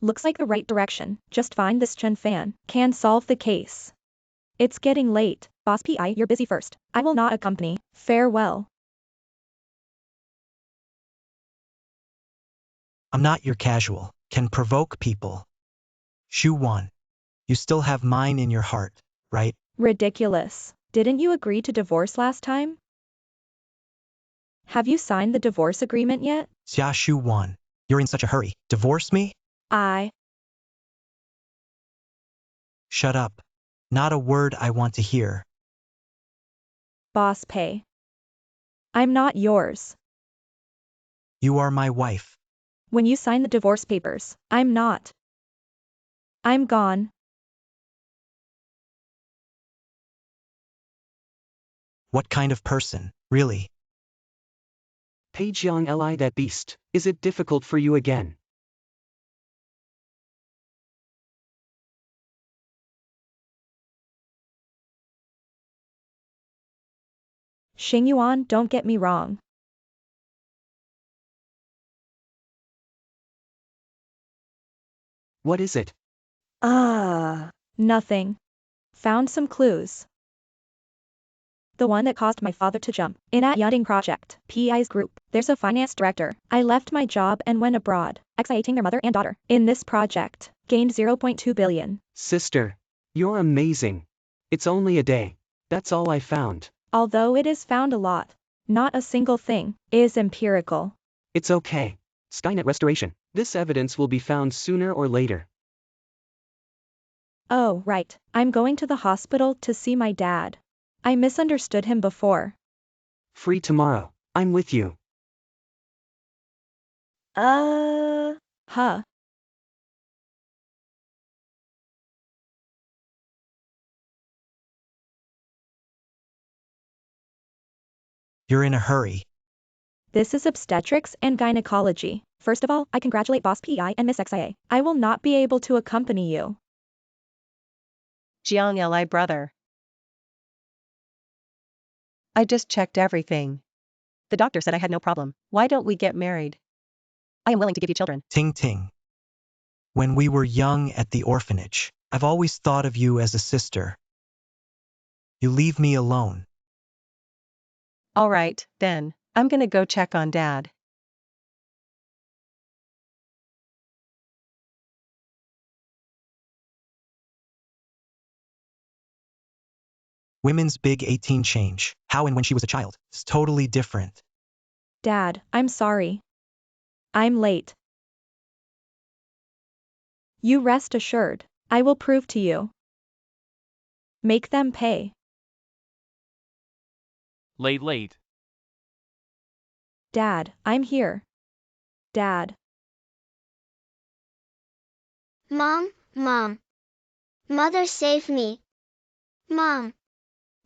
Looks like the right direction. Just find this Chun Fan. Can solve the case. It's getting late. Boss PI, you're busy first. I will not accompany. Farewell. I'm not your casual. Can provoke people. Shu Wan. You still have mine in your heart, right? Ridiculous. Didn't you agree to divorce last time? Have you signed the divorce agreement yet? Xiaxu Wan. You're in such a hurry. Divorce me? Shut up. Not a word I want to hear. Boss Pei. I'm not yours. You are my wife. When you sign the divorce papers, I'm not. I'm gone. What kind of person, really? Pei Jiang Li that beast, is it difficult for you again? Xingyuan, don't get me wrong. What is it? Nothing. Found some clues. The one that caused my father to jump in at Yunding project, PEI's group. There's a finance director. I left my job and went abroad, exciting their mother and daughter. In this project, gained 0.2 billion. Sister, you're amazing. It's only a day. That's all I found. Although it is found a lot, not a single thing is empirical. It's okay. Skynet restoration. This evidence will be found sooner or later. Oh, right. I'm going to the hospital to see my dad. I misunderstood him before. Free tomorrow. I'm with you. Huh. You're in a hurry. This is obstetrics and gynecology. First of all, I congratulate Boss PEI and Miss XIA. I will not be able to accompany you. Jiang Li brother. I just checked everything. The doctor said I had no problem. Why don't we get married? I am willing to give you children. Ting Ting. When we were young at the orphanage, I've always thought of you as a sister. You leave me alone. All right, then. I'm gonna go check on Dad. Women's big 18 change. How and when she was a child. It's totally different. Dad, I'm sorry. I'm late. You rest assured. I will prove to you. Make them pay. Late. Dad, I'm here. Dad. Mom, Mom. Mother, save me. Mom.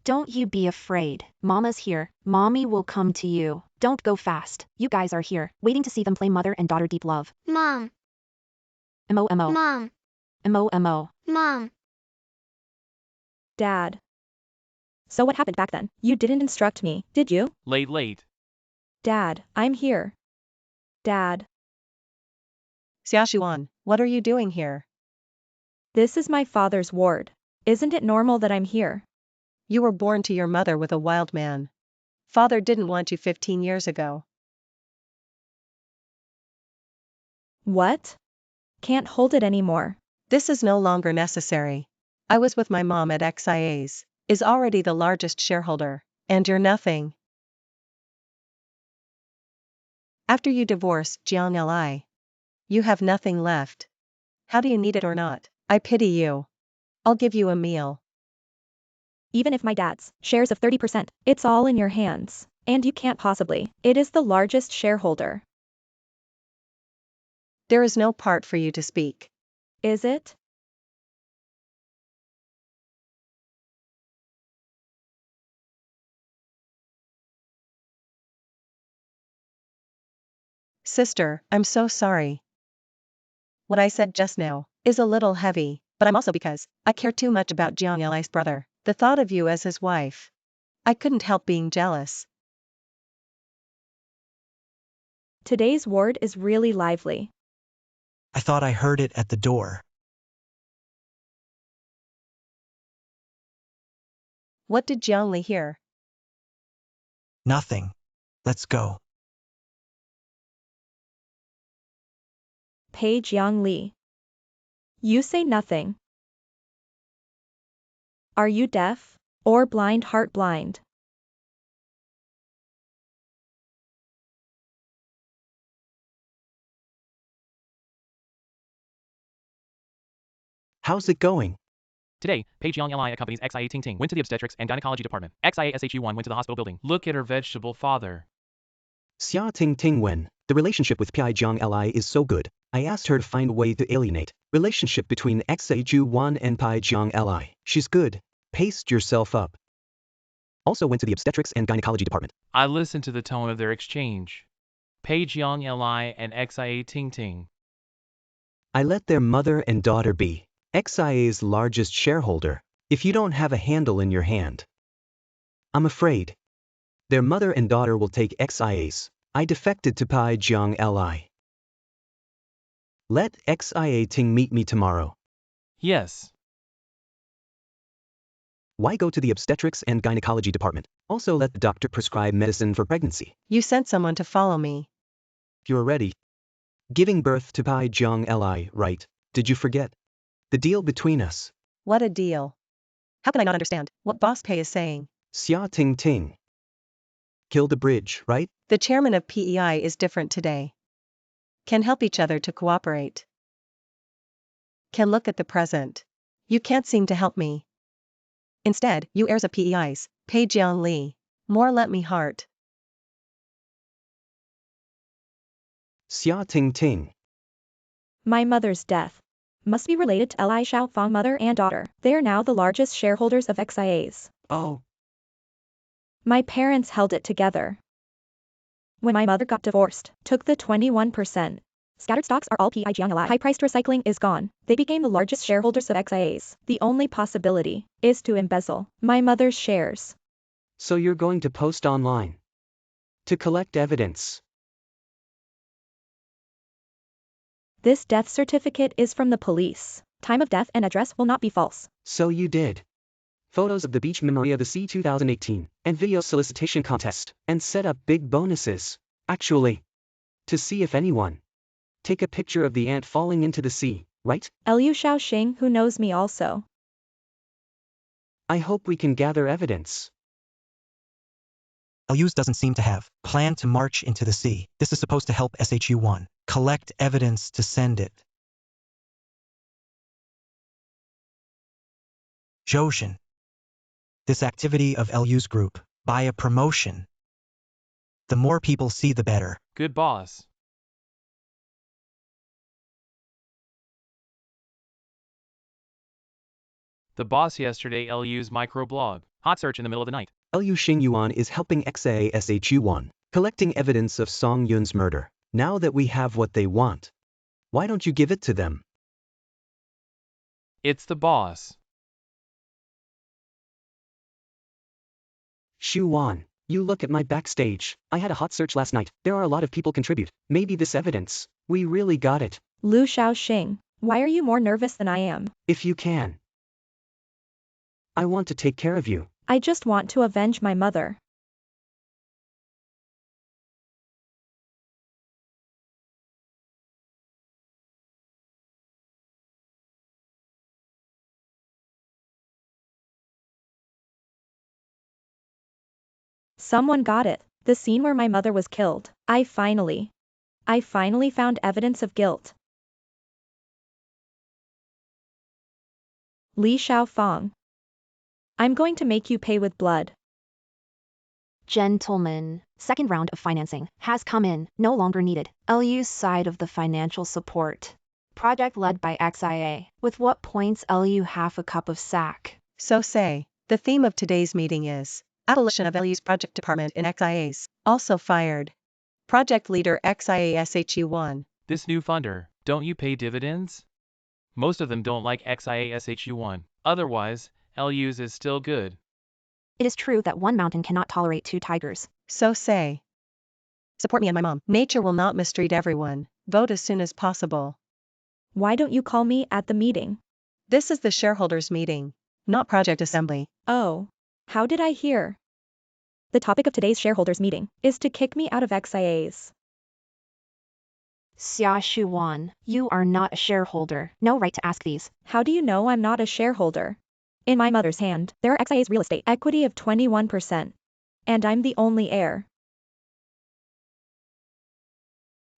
Don't you be afraid. Mama's here. Mommy will come to you. Don't go fast. You guys are here, waiting to see them play mother and daughter deep love. Mom. Mo. Mom. Mo. Mom. Dad. So what happened back then? You didn't instruct me, did you? Late. Dad, I'm here. Dad. Xiaoshuan, what are you doing here? This is my father's ward. Isn't it normal that I'm here? You were born to your mother with a wild man. Father didn't want you 15 years ago. What? Can't hold it anymore. This is no longer necessary. I was with my mom at XIA's, is already the largest shareholder, and you're nothing. After you divorce Jiang Li, you have nothing left. How do you need it or not? I pity you. I'll give you a meal. Even if my dad's shares of 30%, it's all in your hands. And you can't possibly. It is the largest shareholder. There is no part for you to speak. Is it? Sister, I'm so sorry. What I said just now is a little heavy, but I'm also because I care too much about Jiang Li's brother. The thought of you as his wife. I couldn't help being jealous. Today's ward is really lively. I thought I heard it at the door. What did Jiang Li hear? Nothing. Let's go. Page Yang Li. You say nothing. Are you deaf? Or blind heart blind? How's it going? Today, Page Yang Li accompanies XIA Ting Ting went to the obstetrics and gynecology department. XIA SHU1 went to the hospital building. Look at her vegetable father. Xia Ting Ting Wen. The relationship with Pi Jiang Li is so good. I asked her to find a way to alienate. Relationship between XAju1 and Pi Jiang Li. She's good. Paste yourself up. Also went to the obstetrics and gynecology department. I listened to the tone of their exchange. Page Yang Li and XIA Ting Ting. I let their mother and daughter be. XIA's largest shareholder. If you don't have a handle in your hand, I'm afraid their mother and daughter will take XIA's. I defected to Pi Jiang Li. Let XIA Ting meet me tomorrow. Yes. Why go to the obstetrics and gynecology department? Also let the doctor prescribe medicine for pregnancy. You sent someone to follow me. You're ready. Giving birth to Pi Jiang Li, right? Did you forget? The deal between us. What a deal. How can I not understand what Boss Pei is saying? Xia Ting Ting. Kill the bridge, right? The chairman of PEI is different today. Can help each other to cooperate. Can look at the present. You can't seem to help me. Instead, you heirs of PEIs, pay Jiang Li. More let me heart. Xia Ting Ting. My mother's death must be related to Li Xiaofang mother and daughter. They are now the largest shareholders of XIAs. Oh. My parents held it together. When my mother got divorced, took the 21%. Scattered stocks are all PI Jiang Li. High-priced recycling is gone. They became the largest shareholders of XIAs. The only possibility is to embezzle my mother's shares. So you're going to post online to collect evidence. This death certificate is from the police. Time of death and address will not be false. So you did. Photos of the beach memory of the sea 2018, and video solicitation contest, and set up big bonuses. Actually, to see if anyone take a picture of the ant falling into the sea, right? Liu Xiaoxing, who knows me also. I hope we can gather evidence. Elius doesn't seem to have planned to march into the sea. This is supposed to help SHU1 collect evidence to send it. Zhoushan. This activity of Elius group, by a promotion. The more people see the better. Good boss. The boss yesterday LU's microblog. Hot search in the middle of the night. Liu Xingyuan is helping XASHU1, collecting evidence of Song Yun's murder. Now that we have what they want, why don't you give it to them? It's the boss. Shu-wan, you look at my backstage. I had a hot search last night. There are a lot of people contribute. Maybe this evidence. We really got it. Liu Xiaoxing, why are you more nervous than I am? If you can. I want to take care of you. I just want to avenge my mother. Someone got it. The scene where my mother was killed. I finally found evidence of guilt. Li Xiaofang. I'm going to make you pay with blood. Gentlemen, second round of financing has come in, no longer needed. LU's side of the financial support. Project led by XIA. With what points LU half a cup of sack? So say, the theme of today's meeting is abolition of LU's project department in XIAs. Also fired. Project leader XIASHU1. This new funder, don't you pay dividends? Most of them don't like XIASHU1. Otherwise, LU's is still good. It is true that one mountain cannot tolerate two tigers. So say. Support me and my mom. Nature will not mistreat everyone. Vote as soon as possible. Why don't you call me at the meeting? This is the shareholders meeting, not project assembly. Oh. How did I hear? The topic of today's shareholders meeting is to kick me out of XIAs. Xia Shuwan, you are not a shareholder. No right to ask these. How do you know I'm not a shareholder? In my mother's hand, there are XIA's real estate equity of 21%. And I'm the only heir.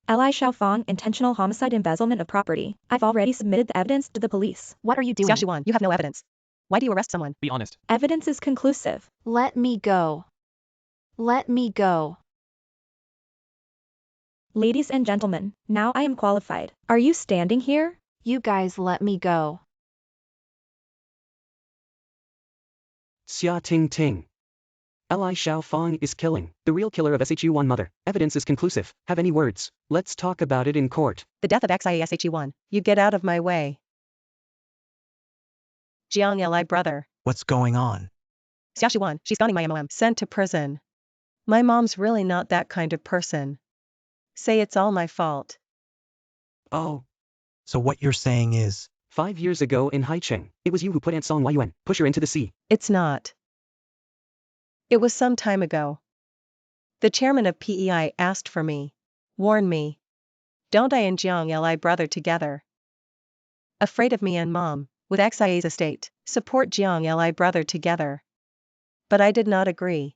Li Xiaofang, intentional homicide, embezzlement of property. I've already submitted the evidence to the police. What are you doing? Xiaoshuan, you have no evidence. Why do you arrest someone? Be honest. Evidence is conclusive. Let me go. Let me go. Ladies and gentlemen, now I am qualified. Are you standing here? You guys let me go. Xia Ting Ting. Li Xiaofang is killing the real killer of SHU1 mother. Evidence is conclusive. Have any words? Let's talk about it in court. The death of XIASHU1. You get out of my way. Jiang Li brother. What's going on? Xiaoshuan, she's gone my MOM. Sent to prison. My mom's really not that kind of person. Say it's all my fault. Oh. So what you're saying is, 5 years ago in Haicheng, it was you who put Aunt Song Yuan, push her into the sea. It's not. It was some time ago. The chairman of PEI asked for me. Warn me. Don't I and Jiang Li brother together. Afraid of me and mom, with XIA's estate, support Jiang Li brother together. But I did not agree.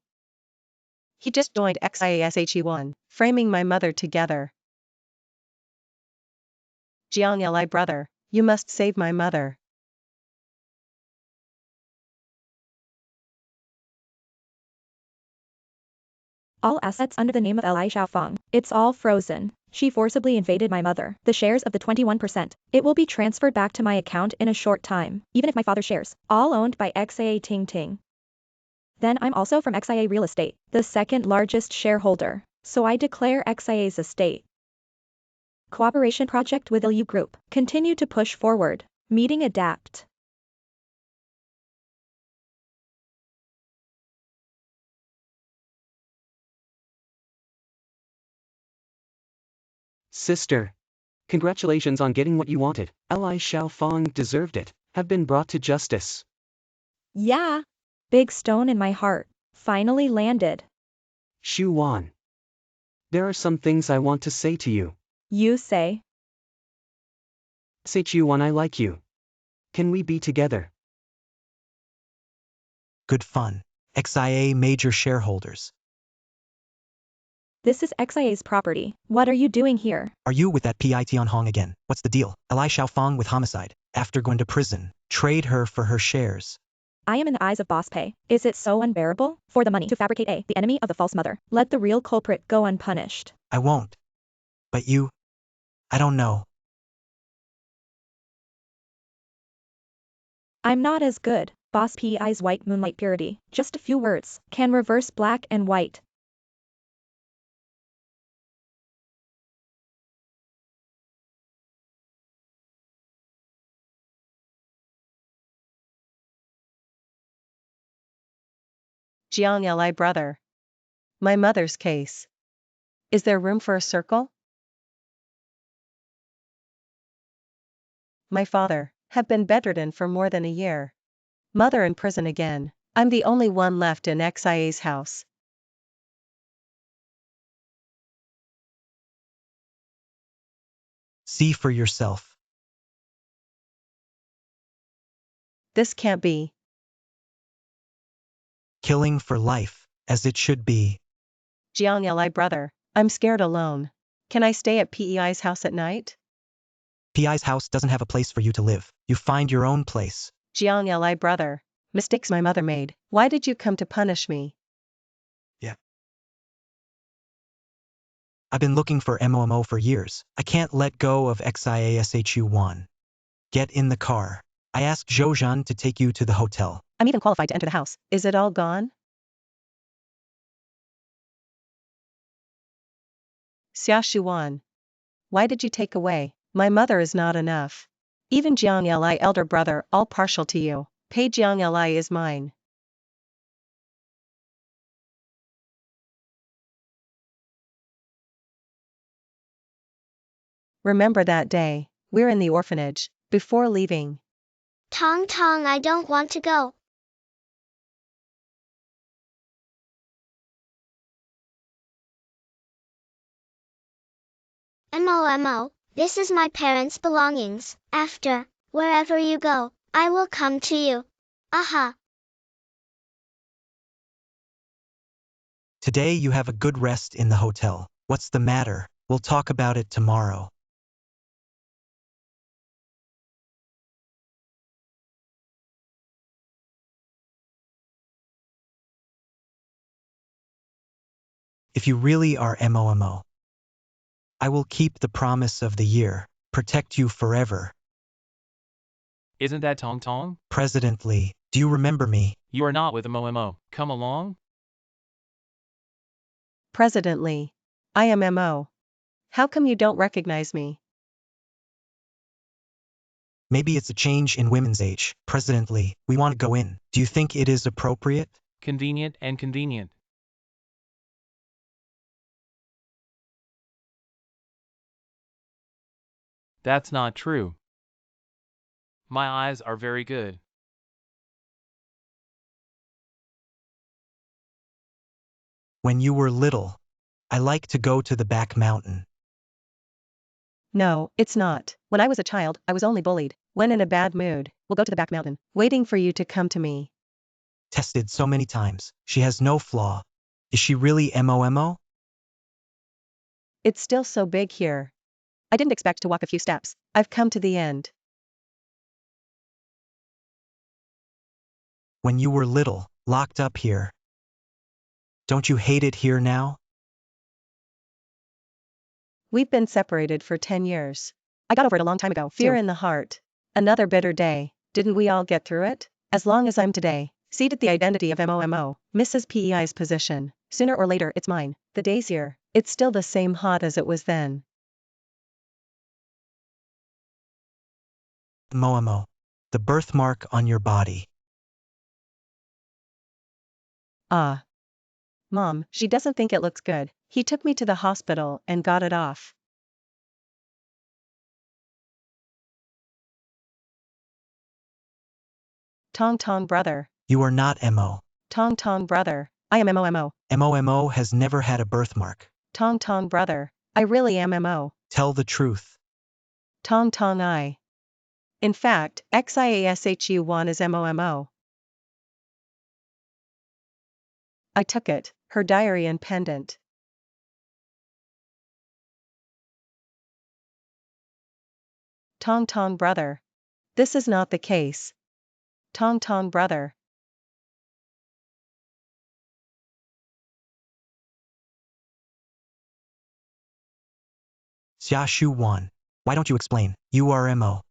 He just joined XIASHE1, framing my mother together. Jiang Li brother, you must save my mother. All assets under the name of Li Xiaofeng. It's all frozen. She forcibly invaded my mother. The shares of the 21%. It will be transferred back to my account in a short time, even if my father's shares, all owned by XIA Ting Ting. Then I'm also from XIA Real Estate, the second largest shareholder, so I declare XIA's estate. Cooperation project with ILU Group. Continue to push forward. Meeting adapt. Sister. Congratulations on getting what you wanted. Li Xiaofeng deserved it. Have been brought to justice. Yeah. Big stone in my heart. Finally landed. Xu Wan. There are some things I want to say to you. You say. Say Xu Wan, I like you. Can we be together? Good fun. XIA major shareholders. This is XIA's property. What are you doing here? Are you with that PI Tianhong again? What's the deal? Li Xiaofeng with homicide. After going to prison. Trade her for her shares. I am in the eyes of Boss Pei. Is it so unbearable? For the money to fabricate the enemy of the false mother. Let the real culprit go unpunished. I won't. But you? I don't know. I'm not as good. Boss Pei's white moonlight purity. Just a few words. Can reverse black and white. Jiang Li brother. My mother's case. Is there room for a circle? My father, have been bedridden for more than a year. Mother in prison again. I'm the only one left in XIA's house. See for yourself. This can't be. Killing for life, as it should be. Jiang Li brother, I'm scared alone. Can I stay at PEI's house at night? PI's house doesn't have a place for you to live. You find your own place. Jiang Li brother, mistakes my mother made. Why did you come to punish me? Yeah. I've been looking for MOMO for years. I can't let go of XIASHU1. Get in the car. I asked Zhou to take you to the hotel. I'm even qualified to enter the house. Is it all gone? Xia Shuan. Why did you take away? My mother is not enough. Even Jiang Li elder brother, all partial to you. Pei Jiang Li is mine. Remember that day, we're in the orphanage, before leaving. Tong Tong, I don't want to go. MOMO, this is my parents' belongings. After, wherever you go, I will come to you. Aha. Today you have a good rest in the hotel. What's the matter? We'll talk about it tomorrow. If you really are MOMO, I will keep the promise of the year, protect you forever. Isn't that Tong Tong? President Lee, do you remember me? You are not with MOMO. Come along? President Lee. I am MO. How come you don't recognize me? Maybe it's a change in women's age. President Lee, we want to go in. Do you think it is appropriate? Convenient and convenient. That's not true. My eyes are very good. When you were little, I liked to go to the back mountain. No, it's not. When I was a child, I was only bullied. When in a bad mood, we'll go to the back mountain, waiting for you to come to me. Tested so many times. She has no flaw. Is she really MOMO? It's still so big here. I didn't expect to walk a few steps. I've come to the end. When you were little, locked up here. Don't you hate it here now? We've been separated for 10 years. I got over it a long time ago. Fear in the heart. Another bitter day. Didn't we all get through it? As long as I'm today, seated the identity of MOMO, Mrs. PEI's position. Sooner or later it's mine. The day's here. It's still the same hot as it was then. Momo. The birthmark on your body. Ah. Mom, she doesn't think it looks good. He took me to the hospital and got it off. Tong Tong brother. You are not Mo. Tong Tong brother. I am MOMO. Momo has never had a birthmark. Tong Tong brother. I really am MO. Tell the truth. Tong Tong I. In fact, XIASHU1 is MOMO. I took it, her diary and pendant. Tong Tong brother. This is not the case. Tong Tong brother. Xiaoshu 1. Why don't you explain? You are Mo.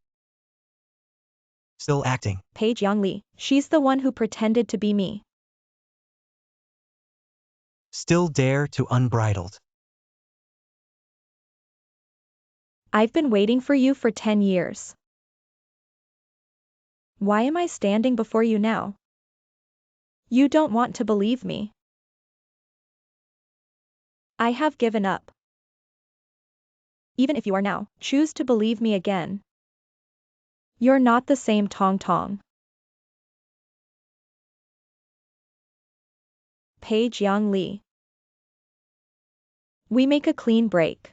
Still acting. Paige Younglee, she's the one who pretended to be me. Still dare to unbridled. I've been waiting for you for 10 years. Why am I standing before you now? You don't want to believe me. I have given up. Even if you are now, choose to believe me again. You're not the same Tong Tong. Paige Younglee. We make a clean break.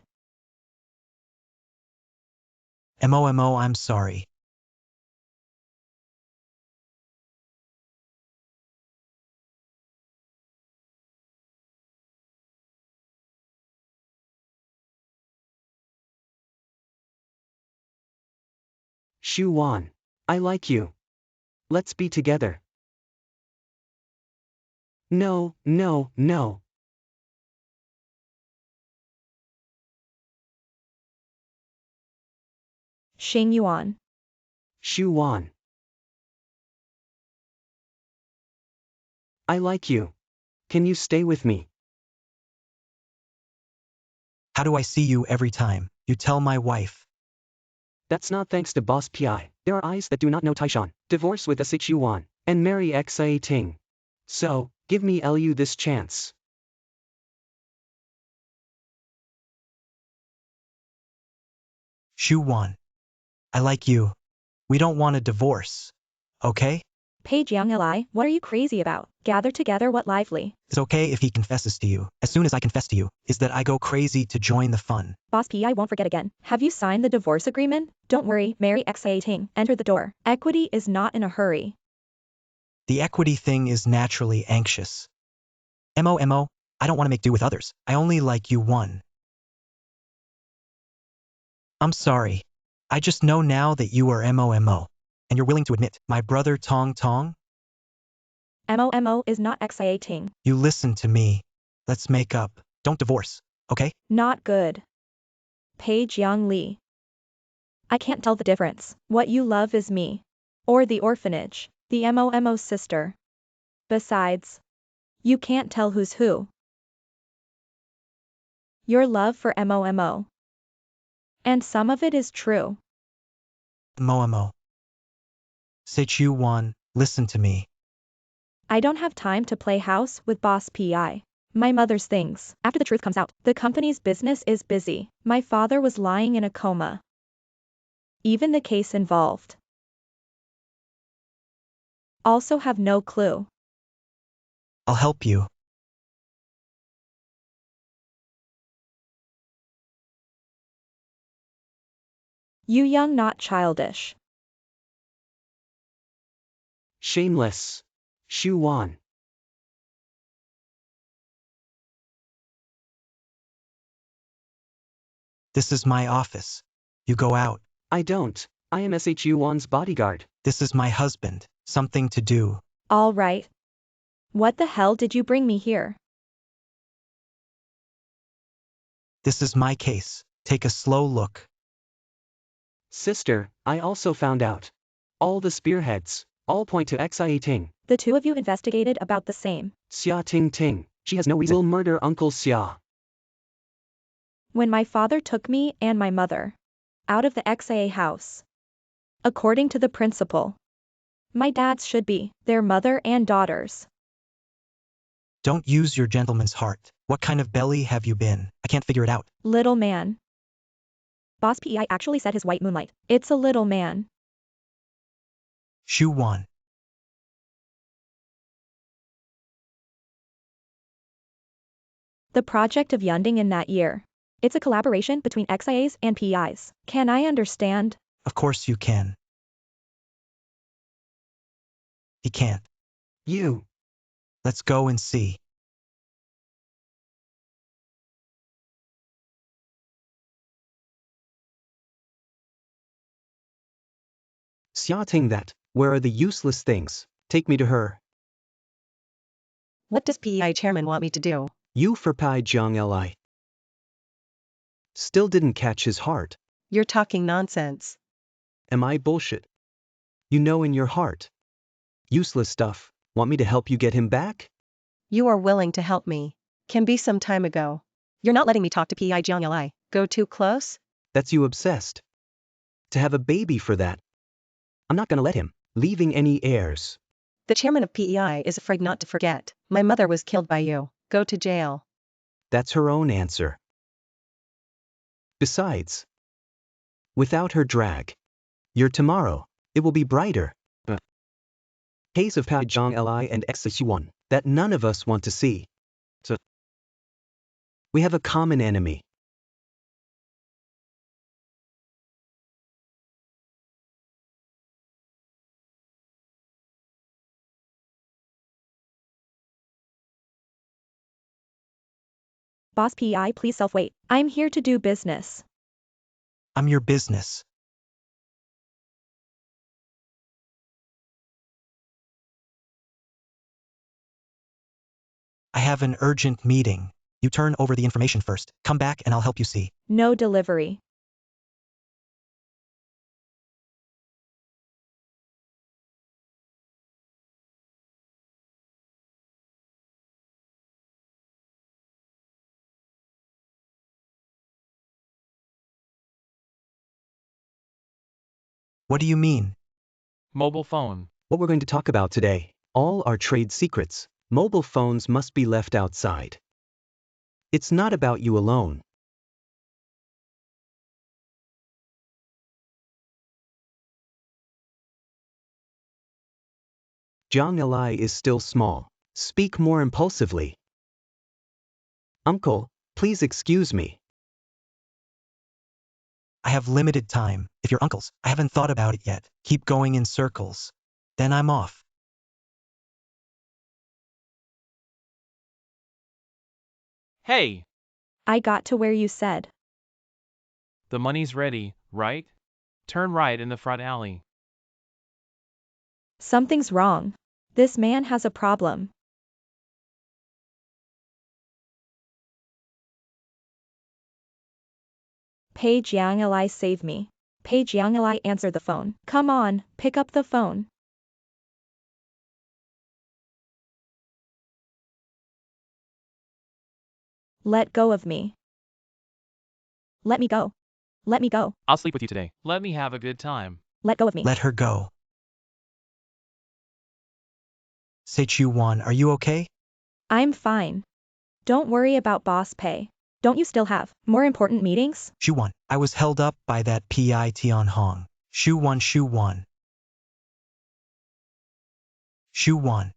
Mo, I'm sorry. Shu Wan. I like you. Let's be together. No, no, no. Xing Yuan. Shu Wan. I like you. Can you stay with me? How do I see you every time? You tell my wife. That's not thanks to Boss Pi. There are eyes that do not know Taishan. Divorce with Shu Wan. And marry Xia Ting. So, give me Lu this chance. Shu 1. I like you. We don't want a divorce. Okay? Paige Young Li, what are you crazy about? Gather together what lively. It's okay if he confesses to you. As soon as I confess to you, is that I go crazy to join the fun. Boss P, I won't forget again. Have you signed the divorce agreement? Don't worry, marry Xia Ting. Enter the door. Equity is not in a hurry. The equity thing is naturally anxious. Mo, I don't want to make do with others. I only like you one. I'm sorry. I just know now that you are Mo. And you're willing to admit, my brother Tong Tong? MOMO is not Xia Ting. You listen to me. Let's make up. Don't divorce, okay? Not good. Paige Young Li. I can't tell the difference. What you love is me. Or the orphanage. The MOMO sister. Besides, you can't tell who's who. Your love for MOMO. And some of it is true. Mo. Seichu Wan, listen to me. I don't have time to play house with Boss Pi. My mother's things. After the truth comes out, the company's business is busy. My father was lying in a coma. Even the case involved. Also have no clue. I'll help you. You young not childish. Shameless. Shu Wan. This is my office. You go out. I don't. I am Shu Wan's bodyguard. This is my husband. Something to do. All right. What the hell did you bring me here? This is my case. Take a slow look. Sister, I also found out. All the spearheads, all point to Xia Ting. The two of you investigated about the same. Xia Ting Ting. She has no reason. Will murder Uncle Xia. When my father took me and my mother out of the XIA house. According to the principal, my dads should be their mother and daughters. Don't use your gentleman's heart. What kind of belly have you been? I can't figure it out. Little man. Boss PEI actually said his white moonlight. It's a little man. Shu Wan. The project of Yunding in that year. It's a collaboration between XIAs and PEIs. Can I understand? Of course you can. He can't. You. Let's go and see. Xia Ting that. Where are the useless things? Take me to her. What does PEI chairman want me to do? You for Pai Jiang Li. Still didn't catch his heart. You're talking nonsense. Am I bullshit? You know in your heart. Useless stuff. Want me to help you get him back? You are willing to help me. Can be some time ago. You're not letting me talk to PEI Jiang Li. Go too close? That's you obsessed. To have a baby for that. I'm not gonna let him. Leaving any heirs. The chairman of PEI is afraid not to forget. My mother was killed by you. Go to jail. That's her own answer. Besides, without her drag, your tomorrow, it will be brighter. Case of Pai Jiang Li and Xi1 that none of us want to see. So, we have a common enemy. Boss PEI, please self-wait. I'm here to do business. I'm your business. I have an urgent meeting. You turn over the information first. Come back and I'll help you see. No delivery. What do you mean? Mobile phone. What we're going to talk about today, all our trade secrets. Mobile phones must be left outside. It's not about you alone. Jiang Li is still small. Speak more impulsively. Uncle, please excuse me. I have limited time. If you're uncles, I haven't thought about it yet. Keep going in circles. Then I'm off. Hey, I got to where you said. the money's ready, right? Turn right in the front alley. Something's wrong. This man has a problem. Pei Jiang Li, save me. Pei Jiang Li, answer the phone. Come on, pick up the phone. Let go of me. Let me go. Let me go. I'll sleep with you today. Let me have a good time. Let go of me. Let her go. Seichu Wan, are you okay? I'm fine. Don't worry about boss Pei. Don't you still have more important meetings? Shu Wan, I was held up by that Pi Tian Hong. Shu Wan, Shu Wan. Shu Wan.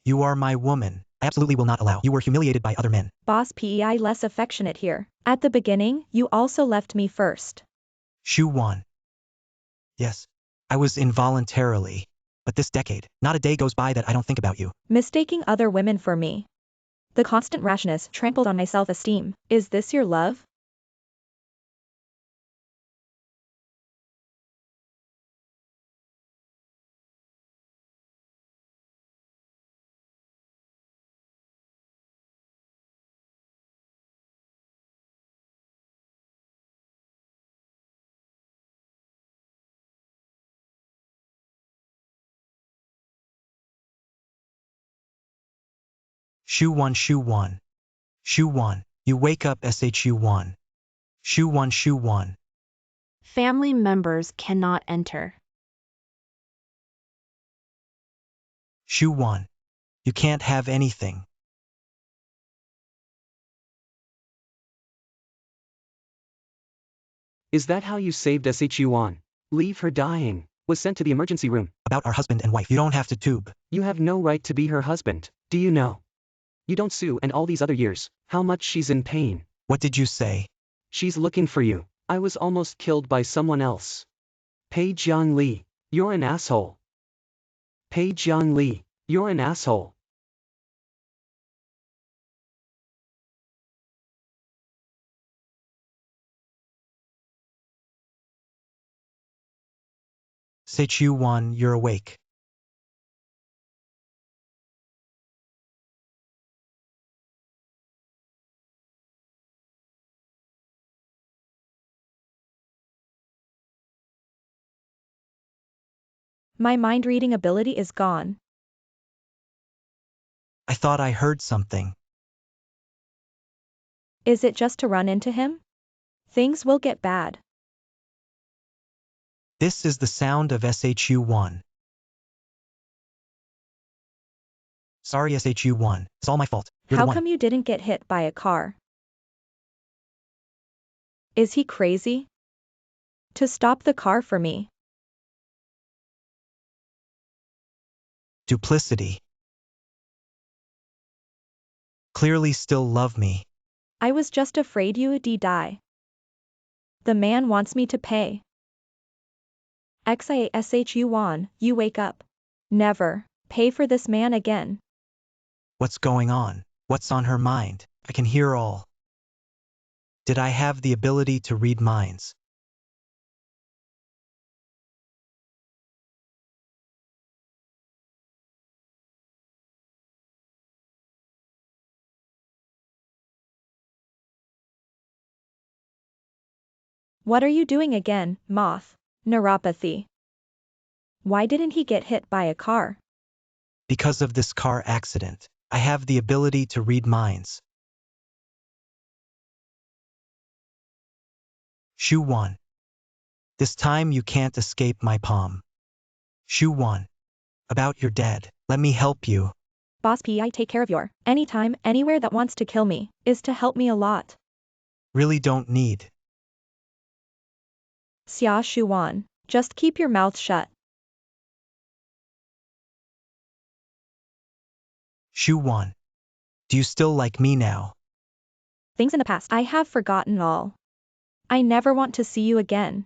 You are my woman. I absolutely will not allow. You were humiliated by other men. Boss PEI, less affectionate here. At the beginning, you also left me first. Shu Wan. Yes, I was involuntarily. But this decade, not a day goes by that I don't think about you. Mistaking other women for me. The constant rashness trampled on my self-esteem. Is this your love? Shu1 Shu1. Shu1. You wake up Shu1. Shu1 Shu1. Family members cannot enter. Shu1. You can't have anything. Is that how you saved Shu1? Leave her dying. Was sent to the emergency room. About our husband and wife. You don't have to tube. You have no right to be her husband, do you know? You don't sue and all these other years, how much she's in pain. What did you say? She's looking for you. I was almost killed by someone else. Pei Jiang Li, you're an asshole. Pei Jiang Li, you're an asshole. Shu1, you're awake. My mind-reading ability is gone. I thought I heard something. Is it just to run into him? Things will get bad. This is the sound of Shu1. Sorry Shu1. It's all my fault. You're How the one. come you didn't get hit by a car? Is he crazy? To stop the car for me. Duplicity. Clearly still love me. I was just afraid you'd die. The man wants me to pay. Accusations, you wake up. Never pay for this man again. What's going on? What's on her mind? I can hear all. Did I have the ability to read minds? What are you doing again, Moth? Neuropathy. Why didn't he get hit by a car? Because of this car accident, I have the ability to read minds. Shu1. This time you can't escape my palm. Shu1. About your dad, let me help you. Boss P, I take care of your anytime, anywhere that wants to kill me, is to help me a lot. Really don't need. Xia Shuan, just keep your mouth shut. Shu1. Do you still like me now? Things in the past, I have forgotten all. I never want to see you again.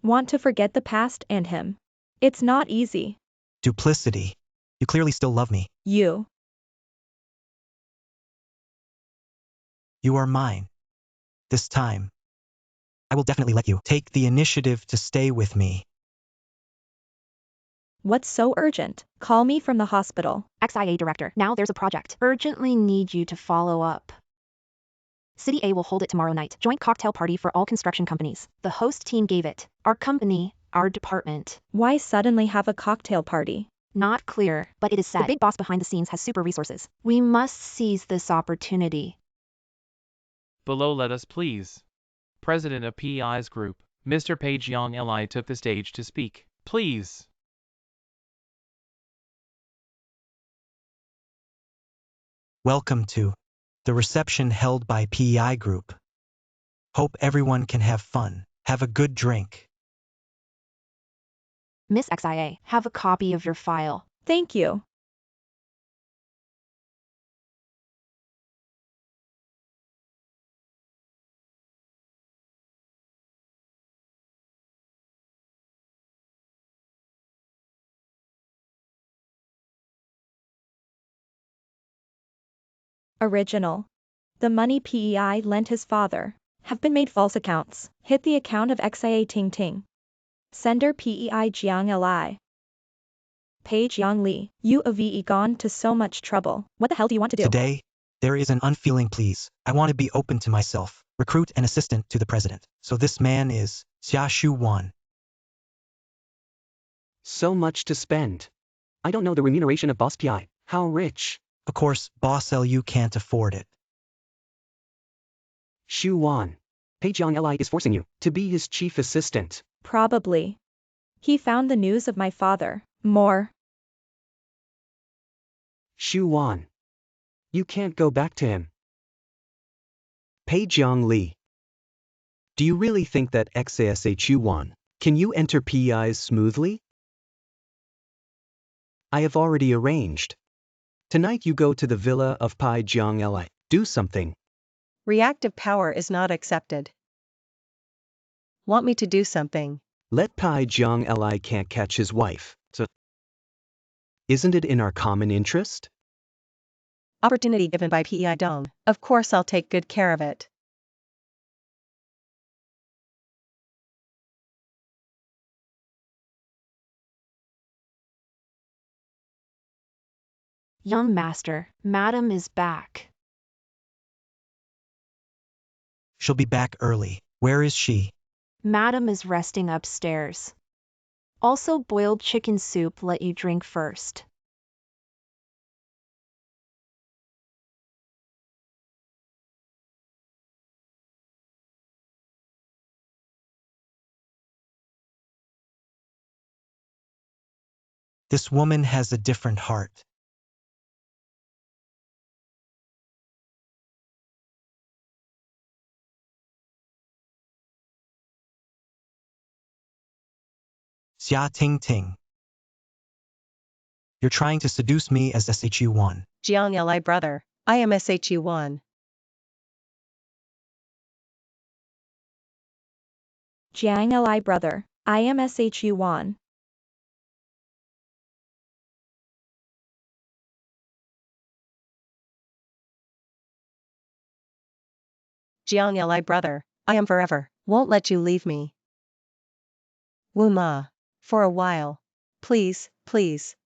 Want to forget the past and him. It's not easy. Duplicity. You clearly still love me. You. You are mine. This time. I will definitely let you take the initiative to stay with me. What's so urgent? Call me from the hospital. XIA director, now there's a project. Urgently need you to follow up. City A will hold it tomorrow night. Joint cocktail party for all construction companies. The host team gave it. Our company, our department. Why suddenly have a cocktail party? Not clear, but it is said. The big boss behind the scenes has super resources. We must seize this opportunity. Below let us please. President of PEI's group, Mr. Pei Jiang Li took the stage to speak. Please. Welcome to the reception held by PEI Group. Hope everyone can have fun. Have a good drink. Miss XIA, have a copy of your file. Thank you. Original. The money PEI lent his father have been made false accounts. Hit the account of XIA Ting Ting. Sender PEI Jiang Li. Pei Jiang Li. You have gone to so much trouble. What the hell do you want to do? Today, there is an unfeeling please. I want to be open to myself. Recruit an assistant to the president. So this man is Xia Shu1. So much to spend. I don't know the remuneration of Boss PI. How rich. Of course, Boss Lu can't afford it. Xu Wan. Pei Jiang Li is forcing you to be his chief assistant. Probably. He found the news of my father. More. Xu Wan. You can't go back to him. Pei Jiang Li. Do you really think that XASHU Wan can you enter PEIs smoothly? I have already arranged. Tonight you go to the villa of Pai Jiang Li. Do something. Reactive power is not accepted. Want me to do something? Let Pai Jiang Li can't catch his wife. So, isn't it in our common interest? Opportunity given by PEI Dong. Of course I'll take good care of it. Young master, madam is back. She'll be back early. Where is she? Madam is resting upstairs. Also boiled chicken soup let you drink first. This woman has a different heart. Xia Ting Ting. You're trying to seduce me as SHU Wan. Jiang Li brother. I am SHU Wan. Jiang Li brother. I am SHU Wan. Jiang Li brother. I am forever. Won't let you leave me. Wu Ma. For a while. Please, please.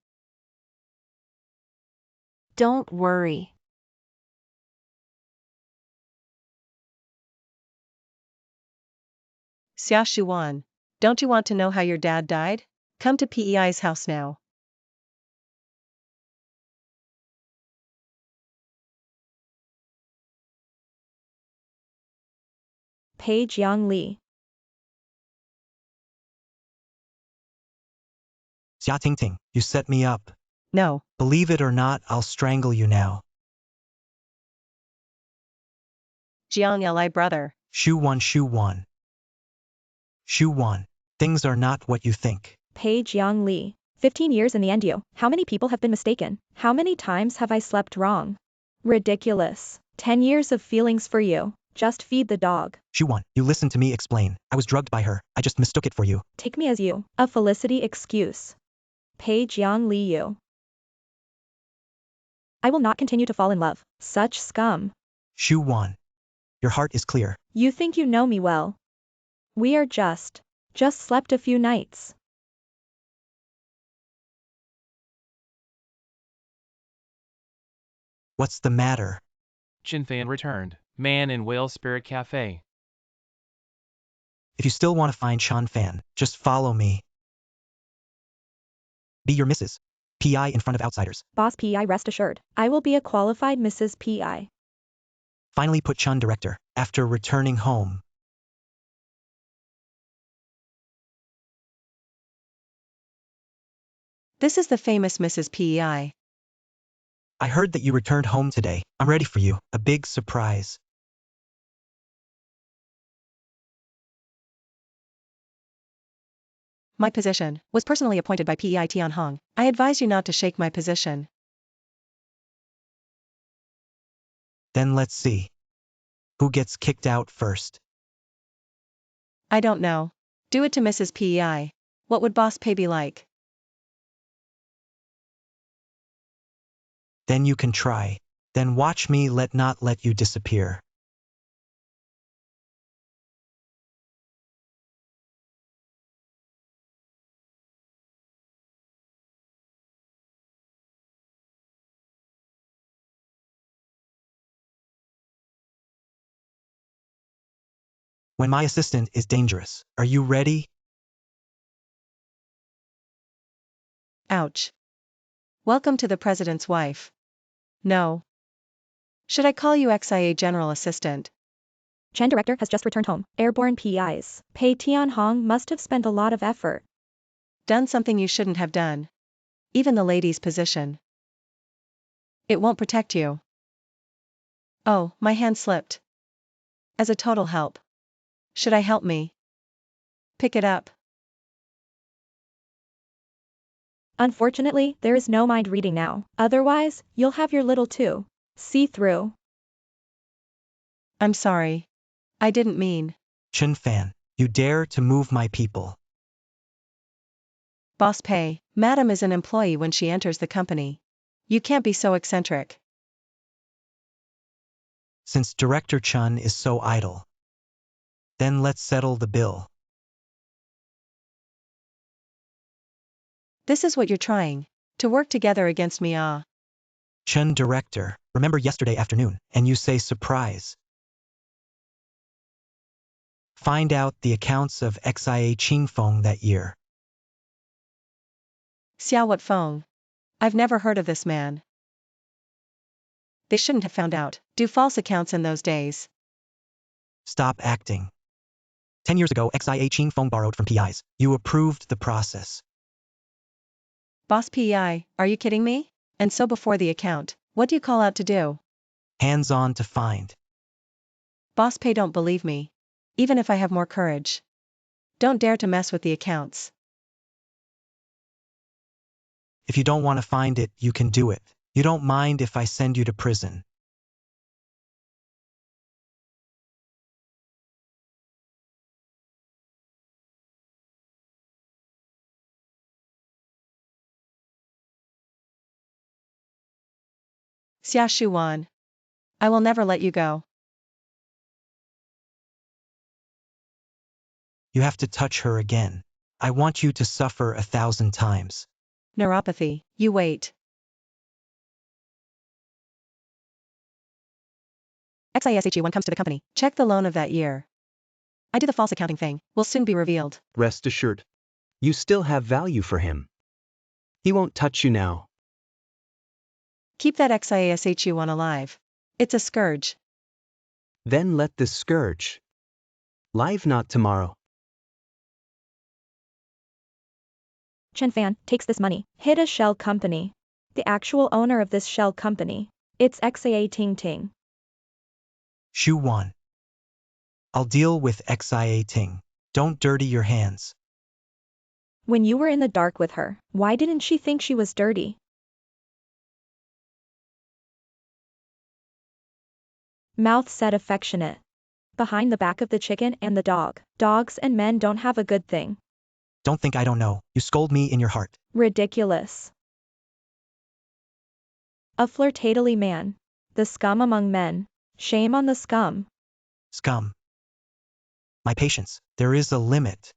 Don't worry. Xia Shuan. Don't you want to know how your dad died? Come to PEI's house now. Pei Jiang Li. Xia Ting Ting, you set me up. No. Believe it or not, I'll strangle you now. Jiang Li brother. Shu Wan Shu Wan. Shu Wan. Things are not what you think. Pei Jiang Li. 15 years in the NDO. How many people have been mistaken? How many times have I slept wrong? Ridiculous. 10 years of feelings for you. Just feed the dog. Shu Wan, you listen to me explain. I was drugged by her. I just mistook it for you. Take me as you. A Felicity excuse. Pei Jiang Li you. I will not continue to fall in love. Such scum. Shu Wan. Your heart is clear. You think you know me well. We are just slept a few nights. What's the matter? Chin Fan returned. Man in Whale Spirit Cafe. If you still want to find Chan Fan, just follow me. Be your Mrs. PI in front of outsiders. Boss PI rest assured. I will be a qualified Mrs. PI. Finally put Chun director, after returning home. This is the famous Mrs. PEI. I heard that you returned home today. I'm ready for you. A big surprise. My position was personally appointed by PEI Tianhong. I advise you not to shake my position. Then let's see. Who gets kicked out first? I don't know. Do it to Mrs. PEI. What would Boss Pei be like? Then you can try. Then watch me not let you disappear. When my assistant is dangerous, are you ready? Ouch. Welcome to the president's wife. No. Should I call you XIA General Assistant? Chen director has just returned home. Airborne PIs. Pei Tianhong must have spent a lot of effort. Done something you shouldn't have done. Even the lady's position. It won't protect you. Oh, my hand slipped. As a total help. Should I help me? Pick it up. Unfortunately, there is no mind reading now. Otherwise, you'll have your little too. See through. I'm sorry. I didn't mean. Chen Fan, you dare to move my people. Boss Pei, Madam is an employee when she enters the company. You can't be so eccentric. Since Director Chun is so idle, then let's settle the bill. This is what you're trying. To work together against me, ah. Chen Director, remember yesterday afternoon, and you say surprise. Find out the accounts of XIA Qingfeng that year. Xiao Wat Feng. I've never heard of this man. They shouldn't have found out. Do false accounts in those days. Stop acting. 10 years ago, XIA Qingfeng borrowed from PIs. You approved the process. Boss PEI, are you kidding me? And so before the account, what do you call out to do? Hands on to find. Boss Pei don't believe me. Even if I have more courage. Don't dare to mess with the accounts. If you don't want to find it, you can do it. You don't mind if I send you to prison. Xia Shuwan. I will never let you go. You have to touch her again. I want you to suffer 1,000 times. Neuropathy, you wait. XISHE1 comes to the company. Check the loan of that year. I do the false accounting thing. Will soon be revealed. Rest assured. You still have value for him. He won't touch you now. Keep that XISHE1 alive. It's a scourge. Then let this scourge. Live not tomorrow. Chen Fan takes this money. Hit a shell company. The actual owner of this shell company. It's XIA Ting Ting. Shu Wan. I'll deal with XIA Ting. Don't dirty your hands. When you were in the dark with her, why didn't she think she was dirty? Mouth said affectionate. Behind the back of the chicken and the dog. Dogs and men don't have a good thing. Don't think I don't know. You scold me in your heart. Ridiculous. A flirtately man. The scum among men. Shame on the scum. Scum. My patience. There is a limit.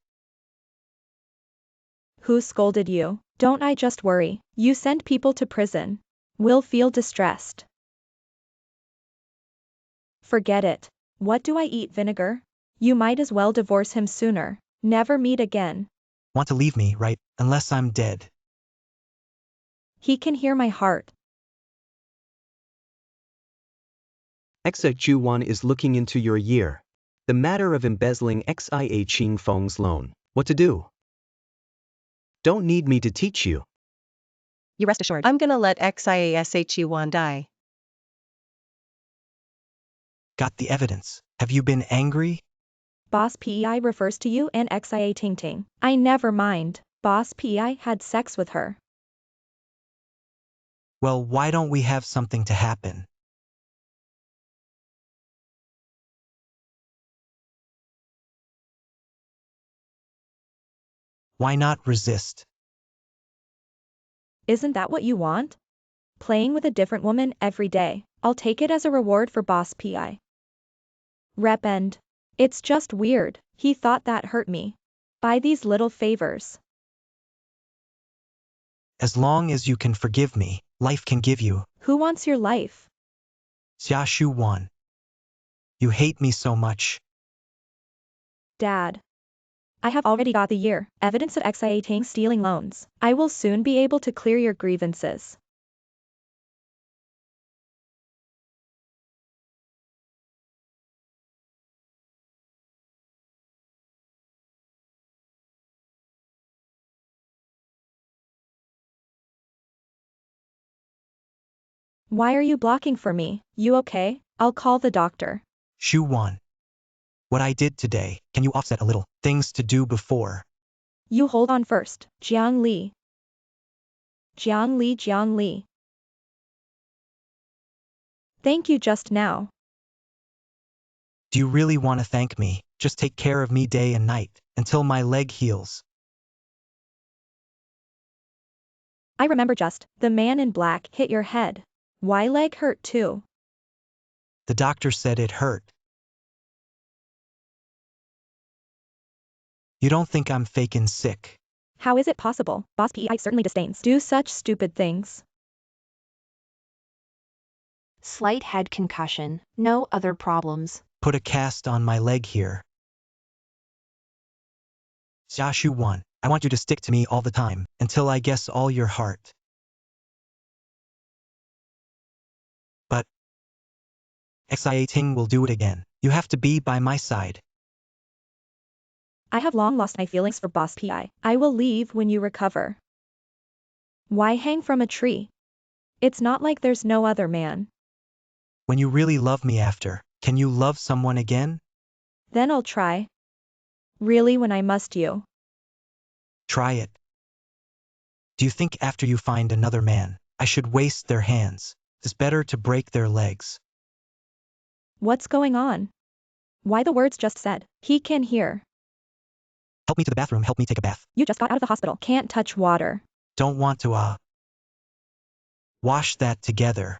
Who scolded you? Don't I just worry? You send people to prison. We'll feel distressed. Forget it. What do I eat, vinegar? You might as well divorce him sooner. Never meet again. Want to leave me, right? Unless I'm dead. He can hear my heart. XIA1 is looking into your year. The matter of embezzling XIA Qingfeng's loan. What to do? Don't need me to teach you. You rest assured. I'm gonna let XIASHE1 die. Got the evidence. Have you been angry? Boss PEI refers to you and XIA Ting Ting. I never mind. Boss PEI had sex with her. Well, why don't we have something to happen? Why not resist? Isn't that what you want? Playing with a different woman every day. I'll take it as a reward for Boss PI. Rep End. It's just weird. He thought that hurt me. By these little favors. As long as you can forgive me, life can give you. Who wants your life? Xia Shu Wan. You hate me so much. Dad. I have already got the year. Evidence of XIA Ting stealing loans. I will soon be able to clear your grievances. Why are you blocking for me? You okay? I'll call the doctor. Shu Wan. What I did today, can you offset a little? Things to do before. You hold on first. Jiang Li. Jiang Li, Jiang Li. Thank you just now. Do you really want to thank me? Just take care of me day and night, until my leg heals. I remember just, the man in black hit your head. Why leg hurt too? The doctor said it hurt. You don't think I'm faking sick? How is it possible? Boss PEI certainly disdains. Do such stupid things. Slight head concussion, no other problems. Put a cast on my leg here. Xia Shu Wan, I want you to stick to me all the time, until I guess all your heart. But exciting will do it again. You have to be by my side. I have long lost my feelings for Boss PI. I will leave when you recover. Why hang from a tree? It's not like there's no other man. When you really love me after, can you love someone again? Then I'll try. Really when I must you. Try it. Do you think after you find another man, I should waste their hands? It's better to break their legs. What's going on? Why the words just said? He can hear. Help me to the bathroom, help me take a bath. You just got out of the hospital. Can't touch water. Don't want to, wash that together.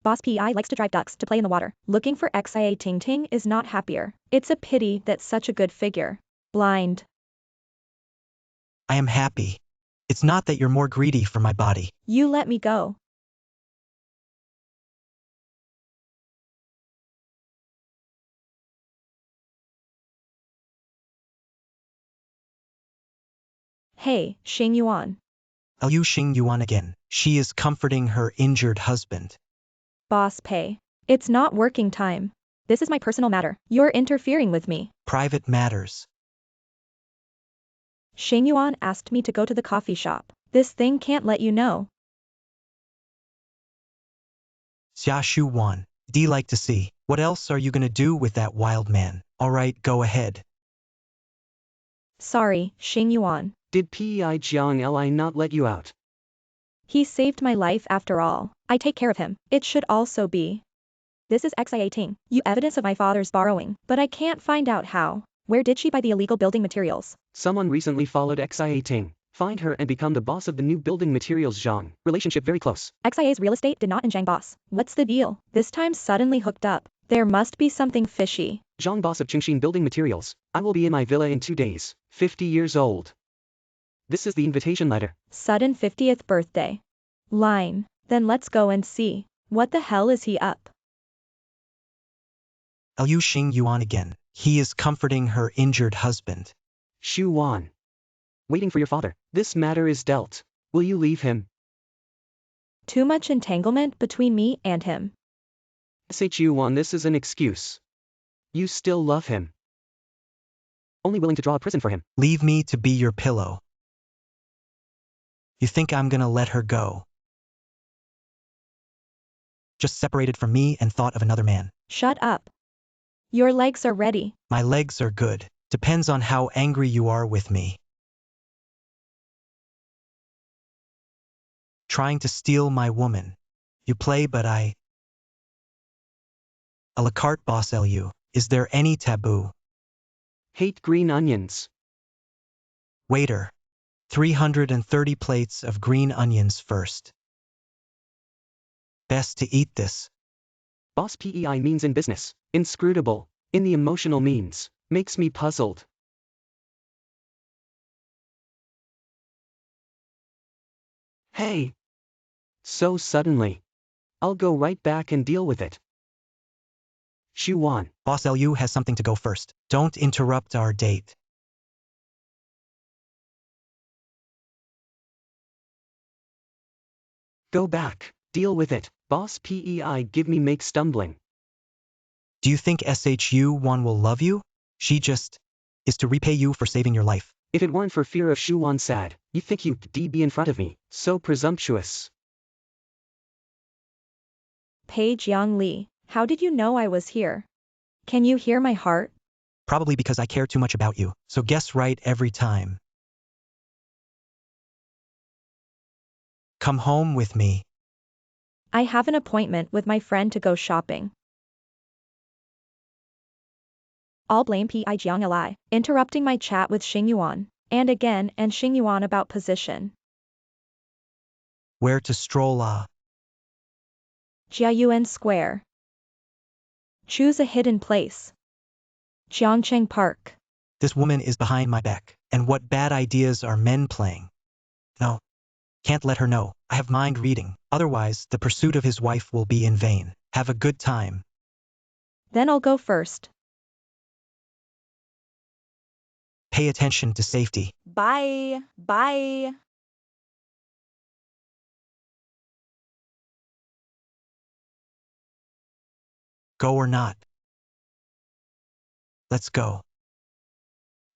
Boss PEI likes to drive ducks to play in the water. Looking for XIA Ting Ting is not happier. It's a pity that such a good figure. Blind. I am happy. It's not that you're more greedy for my body. You let me go. Hey, Xing Yuan. Liu Xing Yuan again. She is comforting her injured husband. Boss Pei. It's not working time. This is my personal matter. You're interfering with me. Private matters. Xing Yuan asked me to go to the coffee shop. This thing can't let you know. Xia Shu Wan. D like to see. What else are you gonna do with that wild man? Alright, go ahead. Sorry, Xing Yuan. Did Pei Jiang Li not let you out? He saved my life after all. I take care of him. It should also be. This is XIA Ting. You evidence of my father's borrowing, but I can't find out how. Where did she buy the illegal building materials? Someone recently followed Xia Ting. Find her and become the boss of the new building materials Zhang. Relationship very close. XIA's real estate did not Zhang boss. What's the deal? This time suddenly hooked up. There must be something fishy. Zhang boss of Qingxin building materials. I will be in my villa in 2 days. 50 years old. This is the invitation letter. Sudden 50th birthday. Line. Then let's go and see. What the hell is he up? Liu Xing Yuan again. He is comforting her injured husband. Shu Wan. Waiting for your father. This matter is dealt. Will you leave him? Too much entanglement between me and him. Shu Wan, this is an excuse. You still love him. Only willing to draw a prison for him. Leave me to be your pillow. You think I'm gonna let her go? Just separated from me and thought of another man. Shut up. Your legs are ready. My legs are good. Depends on how angry you are with me. Trying to steal my woman. You play but I... A la carte boss Lu. Is there any taboo? Hate green onions. Waiter. 330 plates of green onions first. Best to eat this. Boss PEI means in business. Inscrutable. In the emotional means. Makes me puzzled. Hey. So suddenly. I'll go right back and deal with it. Shu Wan. Boss Lu has something to go first. Don't interrupt our date. Go back. Deal with it. Boss PEI give me make stumbling. Do you think Shu Wan will love you? She just is to repay you for saving your life. If it weren't for fear of Shu Wan sad, you think you'd be in front of me. So presumptuous. Page Yang Li, how did you know I was here? Can you hear my heart? Probably because I care too much about you, so guess right every time. Come home with me. I have an appointment with my friend to go shopping. I'll blame Pi Jiang Li, interrupting my chat with Xingyuan, and Xingyuan about position. Where to stroll Jiayuan Square. Choose a hidden place. Jiangcheng Park. This woman is behind my back, and what bad ideas are men playing? No. Can't let her know. I have mind reading, otherwise the pursuit of his wife will be in vain. Have a good time. Then I'll go first. Pay attention to safety. Bye. Bye. Go or not? Let's go.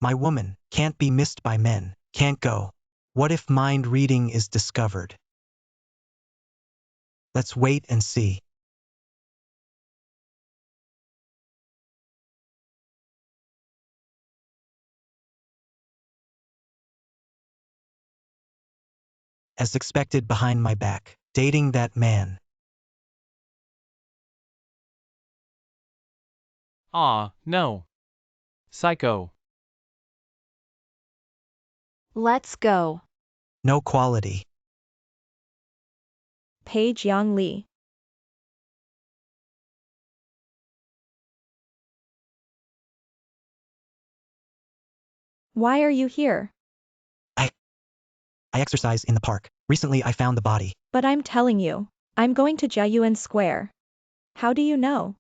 My woman can't be missed by men. Can't go. What if mind reading is discovered? Let's wait and see. As expected, behind my back, dating that man. Ah, no. Psycho. Let's go. No quality. Page Yang Li. Why are you here? I exercise in the park. Recently I found the body. But I'm telling you, I'm going to Jiayuan Square. How do you know?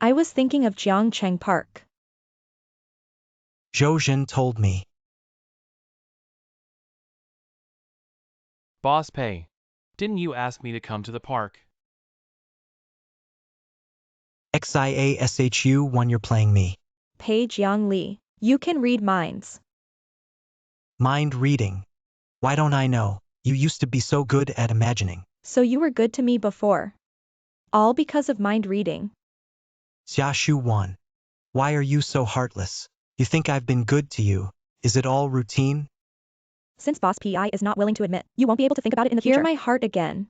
I was thinking of Jiangcheng Park. Zhou Jin told me. Boss Pei. Didn't you ask me to come to the park? XIASHU when you're playing me. Page Yang Li, you can read minds. Mind reading. Why don't I know? You used to be so good at imagining. So you were good to me before. All because of mind reading. Xiaxu Wan. Why are you so heartless? You think I've been good to you? Is it all routine? Since Boss Pi is not willing to admit, you won't be able to think about it in the future. Hear my heart again.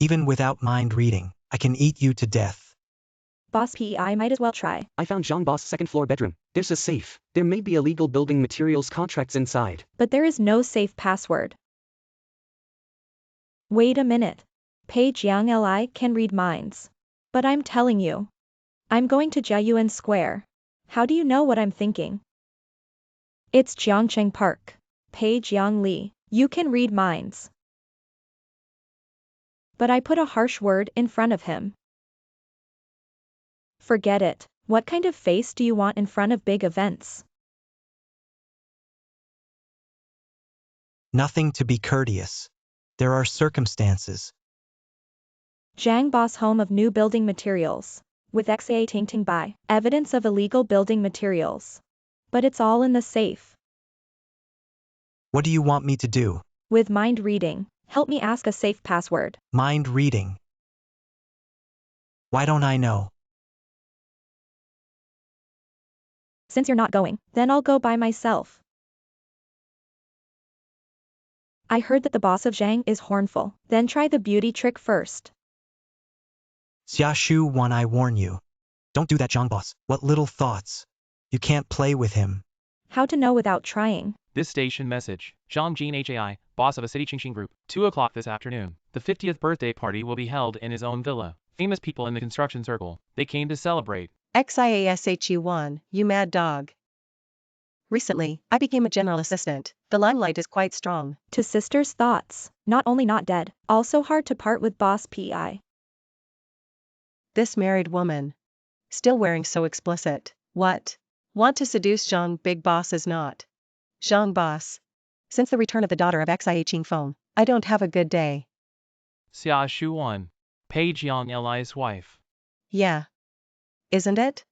Even without mind reading, I can eat you to death. Boss Pi might as well try. I found Zhang Boss' second floor bedroom. There's a safe. There may be illegal building materials contracts inside. But there is no safe password. Wait a minute. Page Yang Li can read minds. But I'm telling you. I'm going to Jiayuan Square. How do you know what I'm thinking? It's Jiangcheng Park. Page Yang Li, you can read minds. But I put a harsh word in front of him. Forget it. What kind of face do you want in front of big events? Nothing to be courteous. There are circumstances. Zhang Boss home of new building materials. With XA Ting Ting by evidence of illegal building materials. But it's all in the safe. What do you want me to do? With mind reading, help me ask a safe password. Mind reading. Why don't I know? Since you're not going, then I'll go by myself. I heard that the boss of Zhang is hornful. Then try the beauty trick first. Xiaxu Wan, I warn you. Don't do that, Zhang Boss. What little thoughts. You can't play with him. How to know without trying? This station message. Zhang Jin HAI, boss of a city Qingxing group. 2 o'clock this afternoon. The 50th birthday party will be held in his own villa. Famous people in the construction circle. They came to celebrate. XIASHU1, you mad dog. Recently, I became a general assistant. The limelight is quite strong. To sister's thoughts. Not only not dead, also hard to part with boss Pi. This married woman. Still wearing so explicit. What? Want to seduce Zhang Big Boss is not. Zhang Boss. Since the return of the daughter of XIA Ching Feng, I don't have a good day. Xia Shuan. Page Yang Li's wife. Yeah. Isn't it?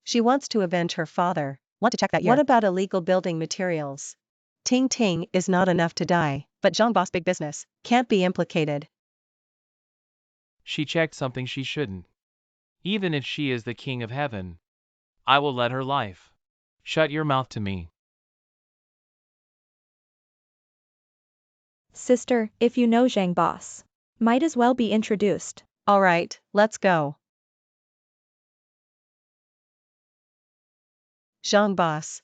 She wants to avenge her father. Want to check that year? What about illegal building materials? Ting Ting is not enough to die, but Zhang Boss Big Business can't be implicated. She checked something she shouldn't. Even if she is the king of heaven, I will let her life. Shut your mouth to me. Sister, if you know Zhang Boss, might as well be introduced. All right, let's go. Zhang Boss.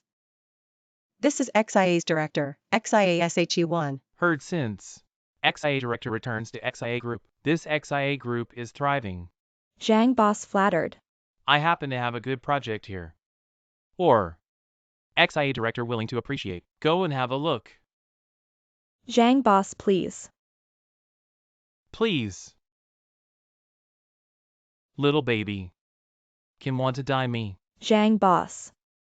This is XIA's director, XIASHE1. Heard since. XIA director returns to XIA group. This XIA group is thriving. Zhang Boss flattered. I happen to have a good project here. Or, XIA director willing to appreciate. Go and have a look. Zhang Boss, please. Please. Little baby. Can want to die me. Zhang Boss.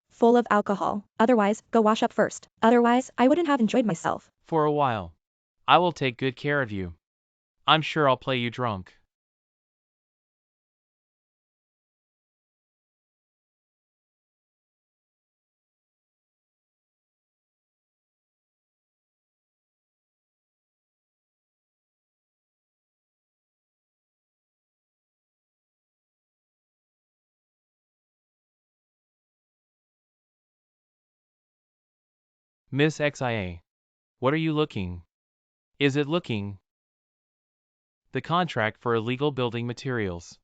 Full of alcohol. Otherwise, go wash up first. Otherwise, I wouldn't have enjoyed myself. For a while. I will take good care of you. I'm sure I'll play you drunk. Miss XIA. What are you looking? Is it looking? The contract for illegal building materials.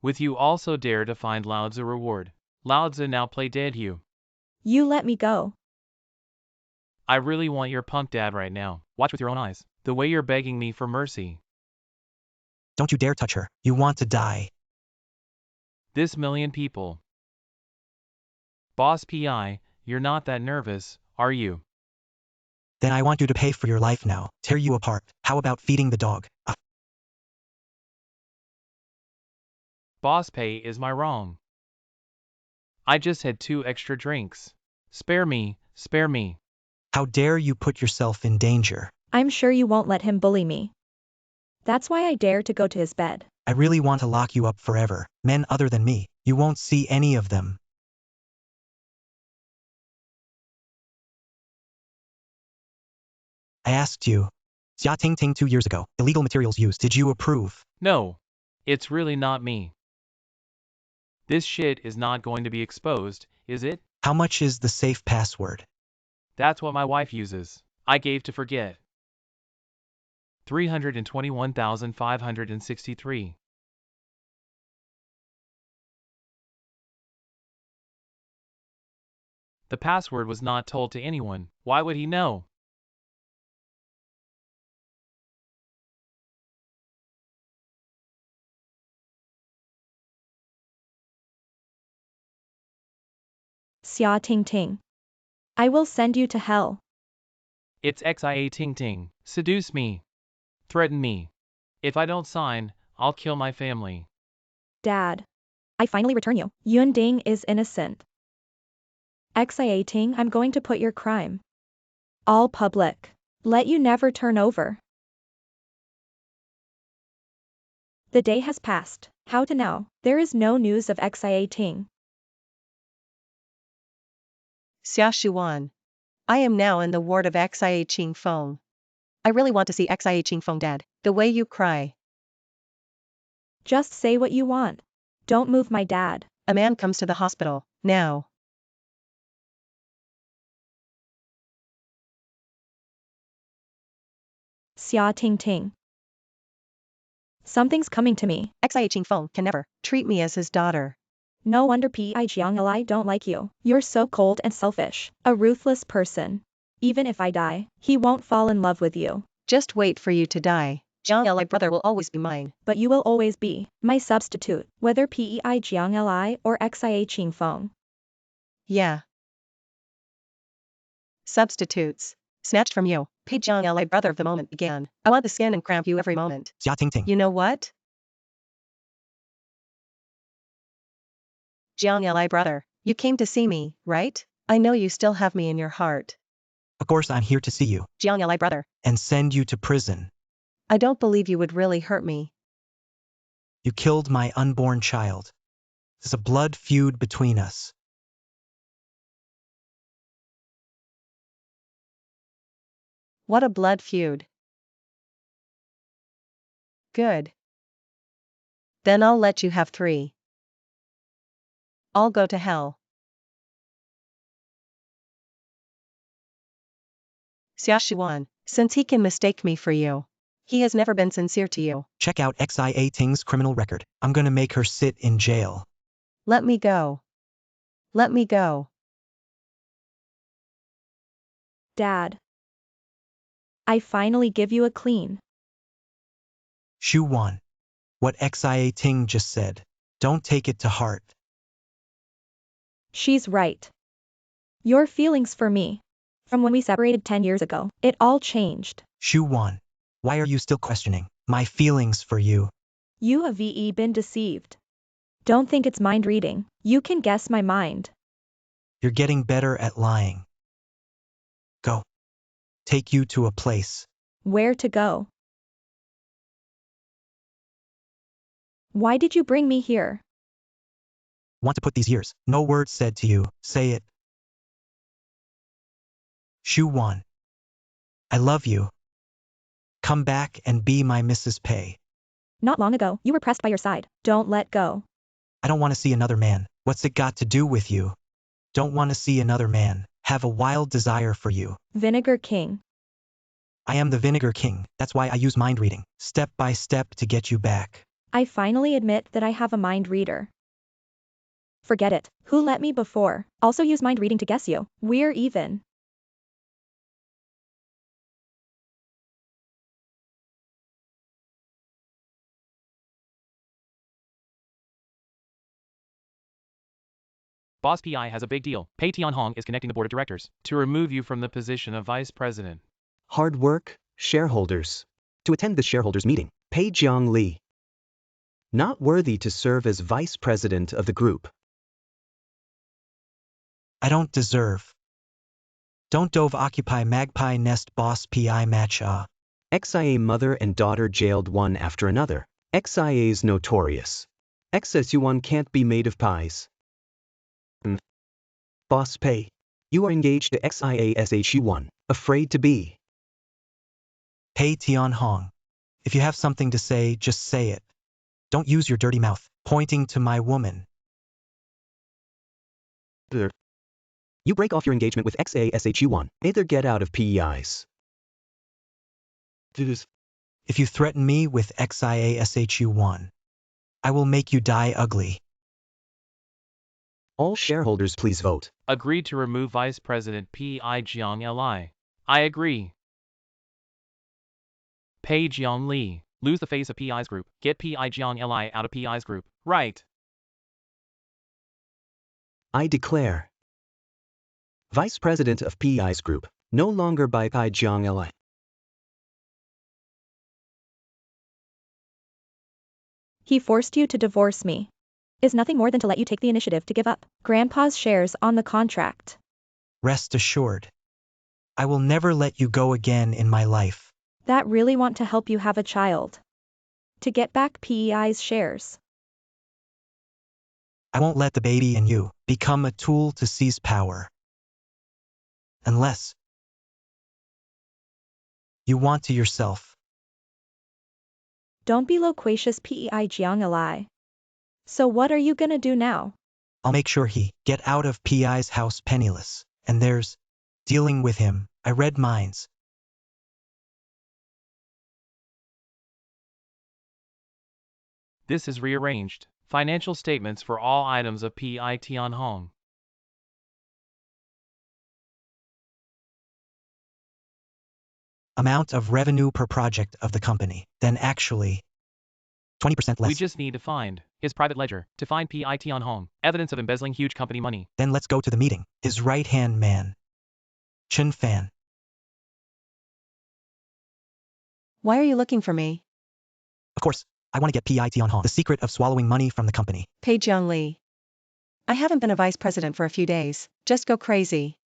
With you also dare to find Lao Tzu reward. Lao Tzu now play dead you. You let me go. I really want your punk dad right now. Watch with your own eyes. The way you're begging me for mercy. Don't you dare touch her. You want to die. This million people. Boss PI, you're not that nervous, are you? Then I want you to pay for your life now. Tear you apart. How about feeding the dog? Boss pay is my wrong. I just had 2 extra drinks. Spare me, spare me. How dare you put yourself in danger? I'm sure you won't let him bully me. That's why I dare to go to his bed. I really want to lock you up forever. Men other than me, you won't see any of them. I asked you. Xia Ting Ting 2 years ago, illegal materials used. Did you approve? No, it's really not me. This shit is not going to be exposed, is it? How much is the safe password? That's what my wife uses. I gave to forget. 321,563. The password was not told to anyone. Why would he know? Xia Ting Ting. I will send you to hell. It's XIA Ting Ting. Seduce me. Threaten me. If I don't sign, I'll kill my family. Dad. I finally return you. Yun Ding is innocent. Xia Ting, I'm going to put your crime. All public. Let you never turn over. The day has passed. How to now? There is no news of Xia Ting. Xia Shuan. I am now in the ward of Xia Qing Feng. I really want to see Xia Qing Feng dead. The way you cry. Just say what you want. Don't move my dad. A man comes to the hospital, now. Xia Ting Ting. Something's coming to me. Xia Qing Feng can never treat me as his daughter. No wonder Pi Jiang Li don't like you. You're so cold and selfish. A ruthless person. Even if I die, he won't fall in love with you. Just wait for you to die. Jiang Li brother will always be mine. But you will always be my substitute, whether Pi Jiang Li or Xia Qing Feng. Yeah. Substitutes. Snatched from you. Pei Jiang Li brother of the moment began. I want the skin and cramp you every moment. Xia Ting Ting. You know what? Jiang Li brother, you came to see me, right? I know you still have me in your heart. Of course I'm here to see you. Jiang Li brother. And send you to prison. I don't believe you would really hurt me. You killed my unborn child. There's a blood feud between us. What a blood feud. Good. Then I'll let you have 3. I'll go to hell. Xiaoshuan, since he can mistake me for you, he has never been sincere to you. Check out Xia Ting's criminal record. I'm gonna make her sit in jail. Let me go. Let me go. Dad. I finally give you a clean. Shu Wan. What Xia Ting just said. Don't take it to heart. She's right. Your feelings for me. From when we separated 10 years ago, it all changed. Shu Wan. Why are you still questioning my feelings for you? You have been deceived. Don't think it's mind reading. You can guess my mind. You're getting better at lying. Go. Take you to a place. Where to go? Why did you bring me here? Want to put these years. No word said to you. Say it. Shu Wan. I love you. Come back and be my Mrs. Pei. Not long ago, you were pressed by your side. Don't let go. I don't want to see another man. What's it got to do with you? Don't want to see another man. Have a wild desire for you. Vinegar King. I am the Vinegar King. That's why I use mind reading, step by step to get you back. I finally admit that I have a mind reader. Forget it. Who let me before? Also use mind reading to guess you. We're even. Boss PI has a big deal. Pei Tianhong is connecting the board of directors to remove you from the position of vice president. Hard work, shareholders. To attend the shareholders meeting, Pei Jiang Li. Not worthy to serve as vice president of the group. I don't deserve. Don't dove occupy magpie nest boss PI match XIA mother and daughter jailed one after another. XIA's notorious. XS1 can't be made of pies. Boss Pei. You are engaged to XIASHU1, afraid to be. Pei Tianhong. If you have something to say, just say it. Don't use your dirty mouth, pointing to my woman. You break off your engagement with XASHU1, either get out of PEIs. If you threaten me with XIASHU1, I will make you die ugly. All shareholders please vote. Agreed to remove Vice President P.I. Jiang Li. I agree. Pei Jiang Li. Lose the face of P.I.'s group. Get P.I. Jiang Li out of P.I.'s group. Right. I declare. Vice President of PEI's group, no longer by Pai Jiang Li. He forced you to divorce me. Is nothing more than to let you take the initiative to give up Grandpa's shares on the contract. Rest assured. I will never let you go again in my life. That really want to help you have a child. To get back PEI's shares. I won't let the baby in you become a tool to seize power. Unless you want to yourself. Don't be loquacious PEI Jiang Li. So what are you gonna do now? I'll make sure he get out of PI's house penniless. And there's dealing with him. I read minds. This is rearranged. Financial statements for all items of P.I. Tianhong. Amount of revenue per project of the company. Then actually 20% less. We just need to find his private ledger to find P.I. Tianhong. Evidence of embezzling huge company money. Then let's go to the meeting. His right-hand man. Chen Fan. Why are you looking for me? Of course, I want to get P.I. Tianhong. The secret of swallowing money from the company. Pei Jiang Li. I haven't been a vice president for a few days. Just go crazy.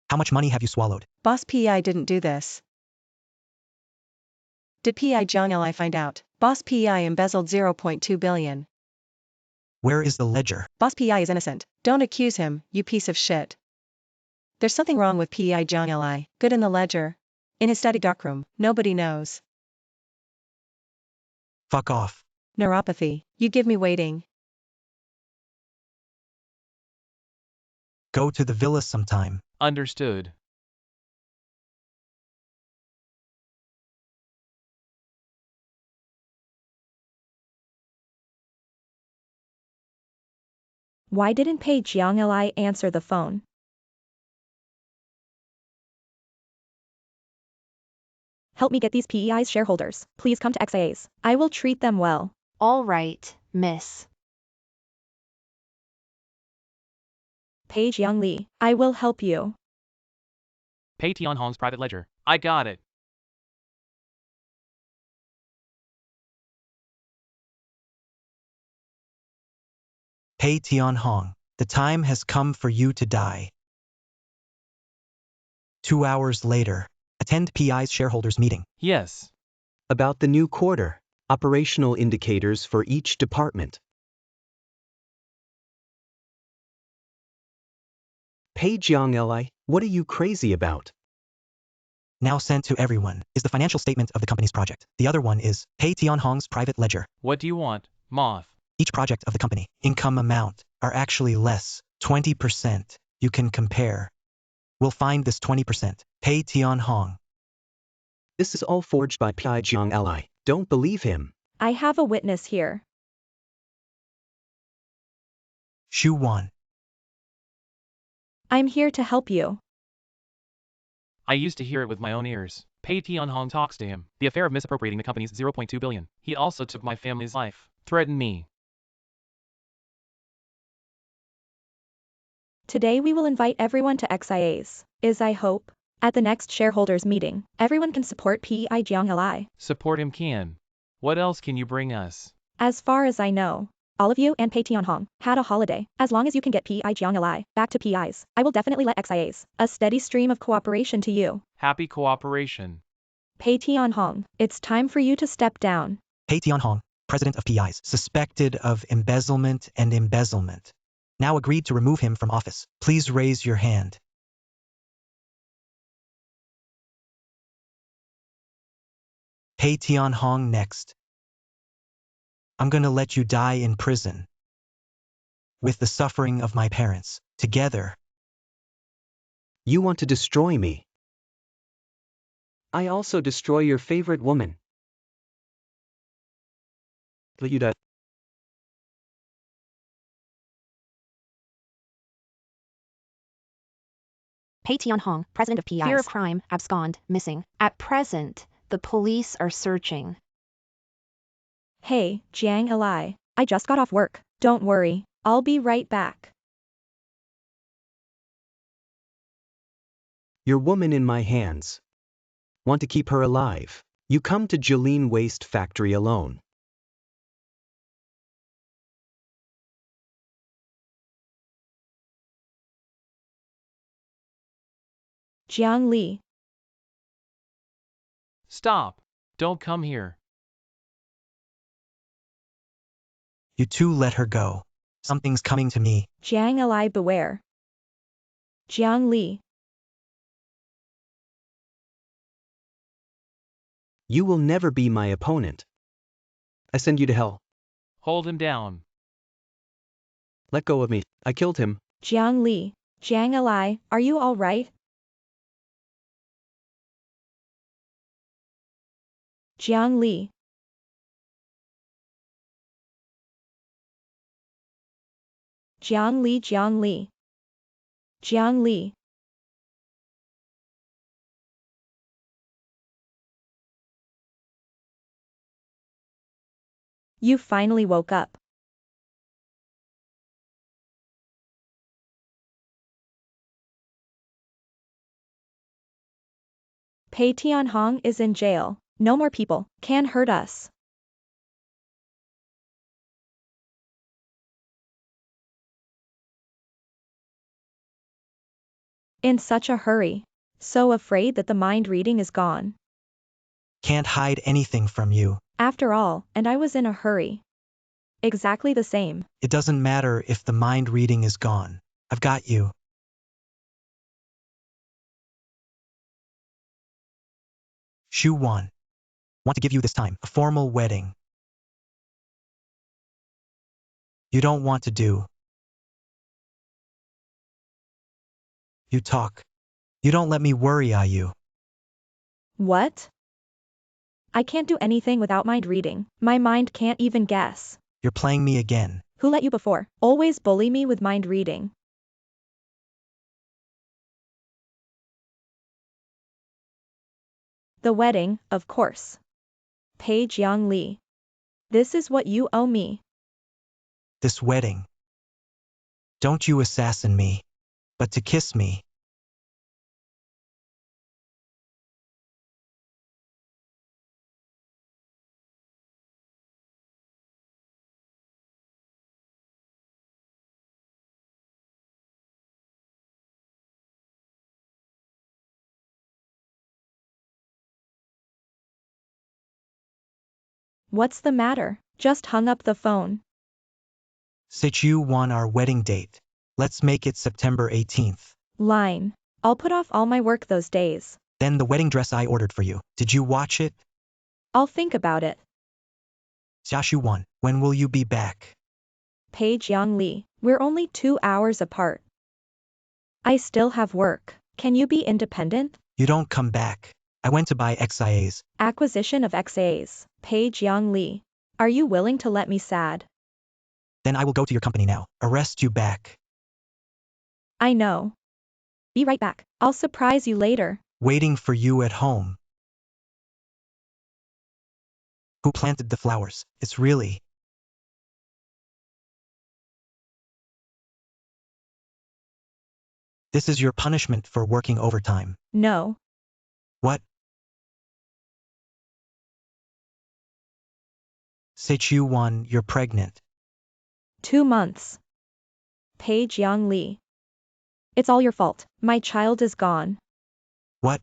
How much money have you swallowed? Boss PEI didn't do this. Did PEI Jiang Li find out? Boss PI embezzled 0.2 billion. Where is the ledger? Boss PI is innocent. Don't accuse him, you piece of shit. There's something wrong with PI Jiang Li. Good in the ledger. In his study darkroom, nobody knows. Fuck off. Neuropathy, you give me waiting. Go to the villa sometime. Understood. Why didn't Pei Jiang Li answer the phone? Help me get these PEI's shareholders. Please come to XIA's. I will treat them well. All right, miss. Pei Jiang Li, I will help you. Pei Tianhong's private ledger. I got it. Pei Tianhong, the time has come for you to die. 2 hours later, attend PI's shareholders meeting. Yes. About the new quarter, operational indicators for each department. Pei Jiang Li, what are you crazy about? Now sent to everyone is the financial statement of the company's project. The other one is Pei Tianhong's private ledger. What do you want, Moth? Each project of the company, income amount, are actually less, 20%. You can compare. We'll find this 20%. Pei Tianhong. This is all forged by Pei Jiang Li. Don't believe him. I have a witness here. Shu Wan. I'm here to help you. I used to hear it with my own ears. Pei Tianhong talks to him. The affair of misappropriating the company's 0.2 billion. He also took my family's life. Threatened me. Today we will invite everyone to XIA's. I hope. At the next shareholders meeting, everyone can support Pei Jiang Li. Support him can. What else can you bring us? As far as I know, all of you and Pei Tianhong had a holiday. As long as you can get Pei Jiang Li back to PI's, I will definitely let XIA's a steady stream of cooperation to you. Happy cooperation. Pei Tianhong, it's time for you to step down. Pei Tianhong, president of PI's, suspected of embezzlement and embezzlement. Now agreed to remove him from office. Please raise your hand. Pei Tianhong next. I'm gonna let you die in prison. With the suffering of my parents. Together. You want to destroy me. I also destroy your favorite woman. Let you die. Pei Tianhong, president of PI's. Fear of crime, abscond, missing. At present, the police are searching. Hey, Jiang Li, I just got off work. Don't worry, I'll be right back. Your woman in my hands. Want to keep her alive. You come to Jolene Waste Factory alone. Jiang Li. Stop. Don't come here. You two let her go. Something's coming to me. Jiang Li, beware. Jiang Li. You will never be my opponent. I send you to hell. Hold him down. Let go of me. I killed him. Jiang Li. Jiang Li, are you all right? Jiang Li. Jiang Li, Jiang Li. Jiang Li. You finally woke up. Pei Tianhong is in jail. No more people can hurt us. In such a hurry. So afraid that the mind reading is gone. Can't hide anything from you. After all, and I was in a hurry. Exactly the same. It doesn't matter if the mind reading is gone. I've got you. Shu 1. Want to give you this time a formal wedding. You don't want to do. You talk. You don't let me worry you. What? I can't do anything without mind reading. My mind can't even guess. You're playing me again. Who let you before? Always bully me with mind reading. The wedding, of course. Page Yang Lee. This is what you owe me. This wedding. Don't you assassin me, but to kiss me. What's the matter? Just hung up the phone. Sichu won our wedding date. Let's make it September 18th. Line. I'll put off all my work those days. Then the wedding dress I ordered for you. Did you watch it? I'll think about it. Xiaxu 1. When will you be back? Page Yang Lee. We're only 2 hours apart. I still have work. Can you be independent? You don't come back. I went to buy XIAs. Acquisition of XAs. Page Yang Lee. Are you willing to let me sad? Then I will go to your company now. Arrest you back. I know. Be right back. I'll surprise you later. Waiting for you at home. Who planted the flowers? It's really. This is your punishment for working overtime. No. What? Sichu 1, you're pregnant. 2 months. Page Yang Lee. It's all your fault. My child is gone. What?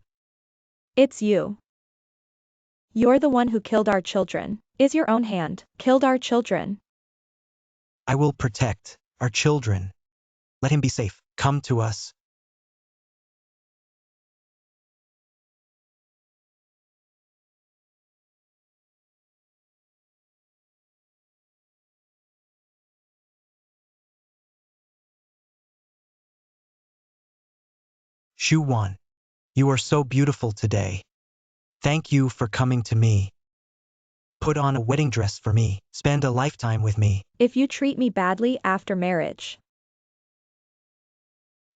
It's you. You're the one who killed our children. Is your own hand. Killed our children. I will protect our children. Let him be safe. Come to us. Shu 1. You are so beautiful today. Thank you for coming to me. Put on a wedding dress for me. Spend a lifetime with me. If you treat me badly after marriage.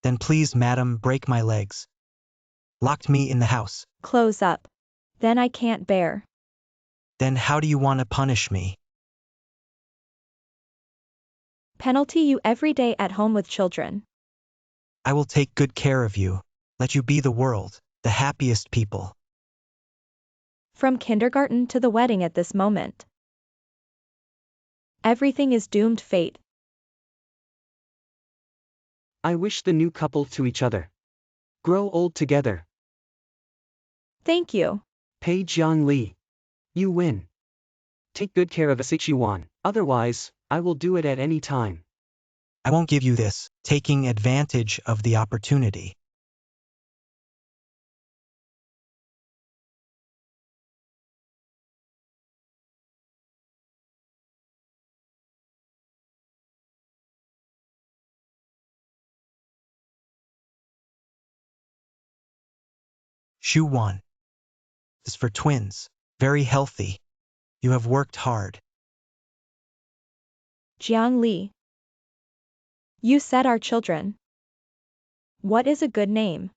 Then please, madam, break my legs. Locked me in the house. Close up. Then I can't bear. Then how do you want to punish me? Penalty you every day at home with children. I will take good care of you. Let you be the world, the happiest people. From kindergarten to the wedding at this moment. Everything is doomed fate. I wish the new couple to each other. Grow old together. Thank you. Page Yang Lee. You win. Take good care of Sichuan, otherwise, I will do it at any time. I won't give you this, taking advantage of the opportunity. Shu 1. This is for twins. Very healthy. You have worked hard. Jiang Li. You said our children. What is a good name?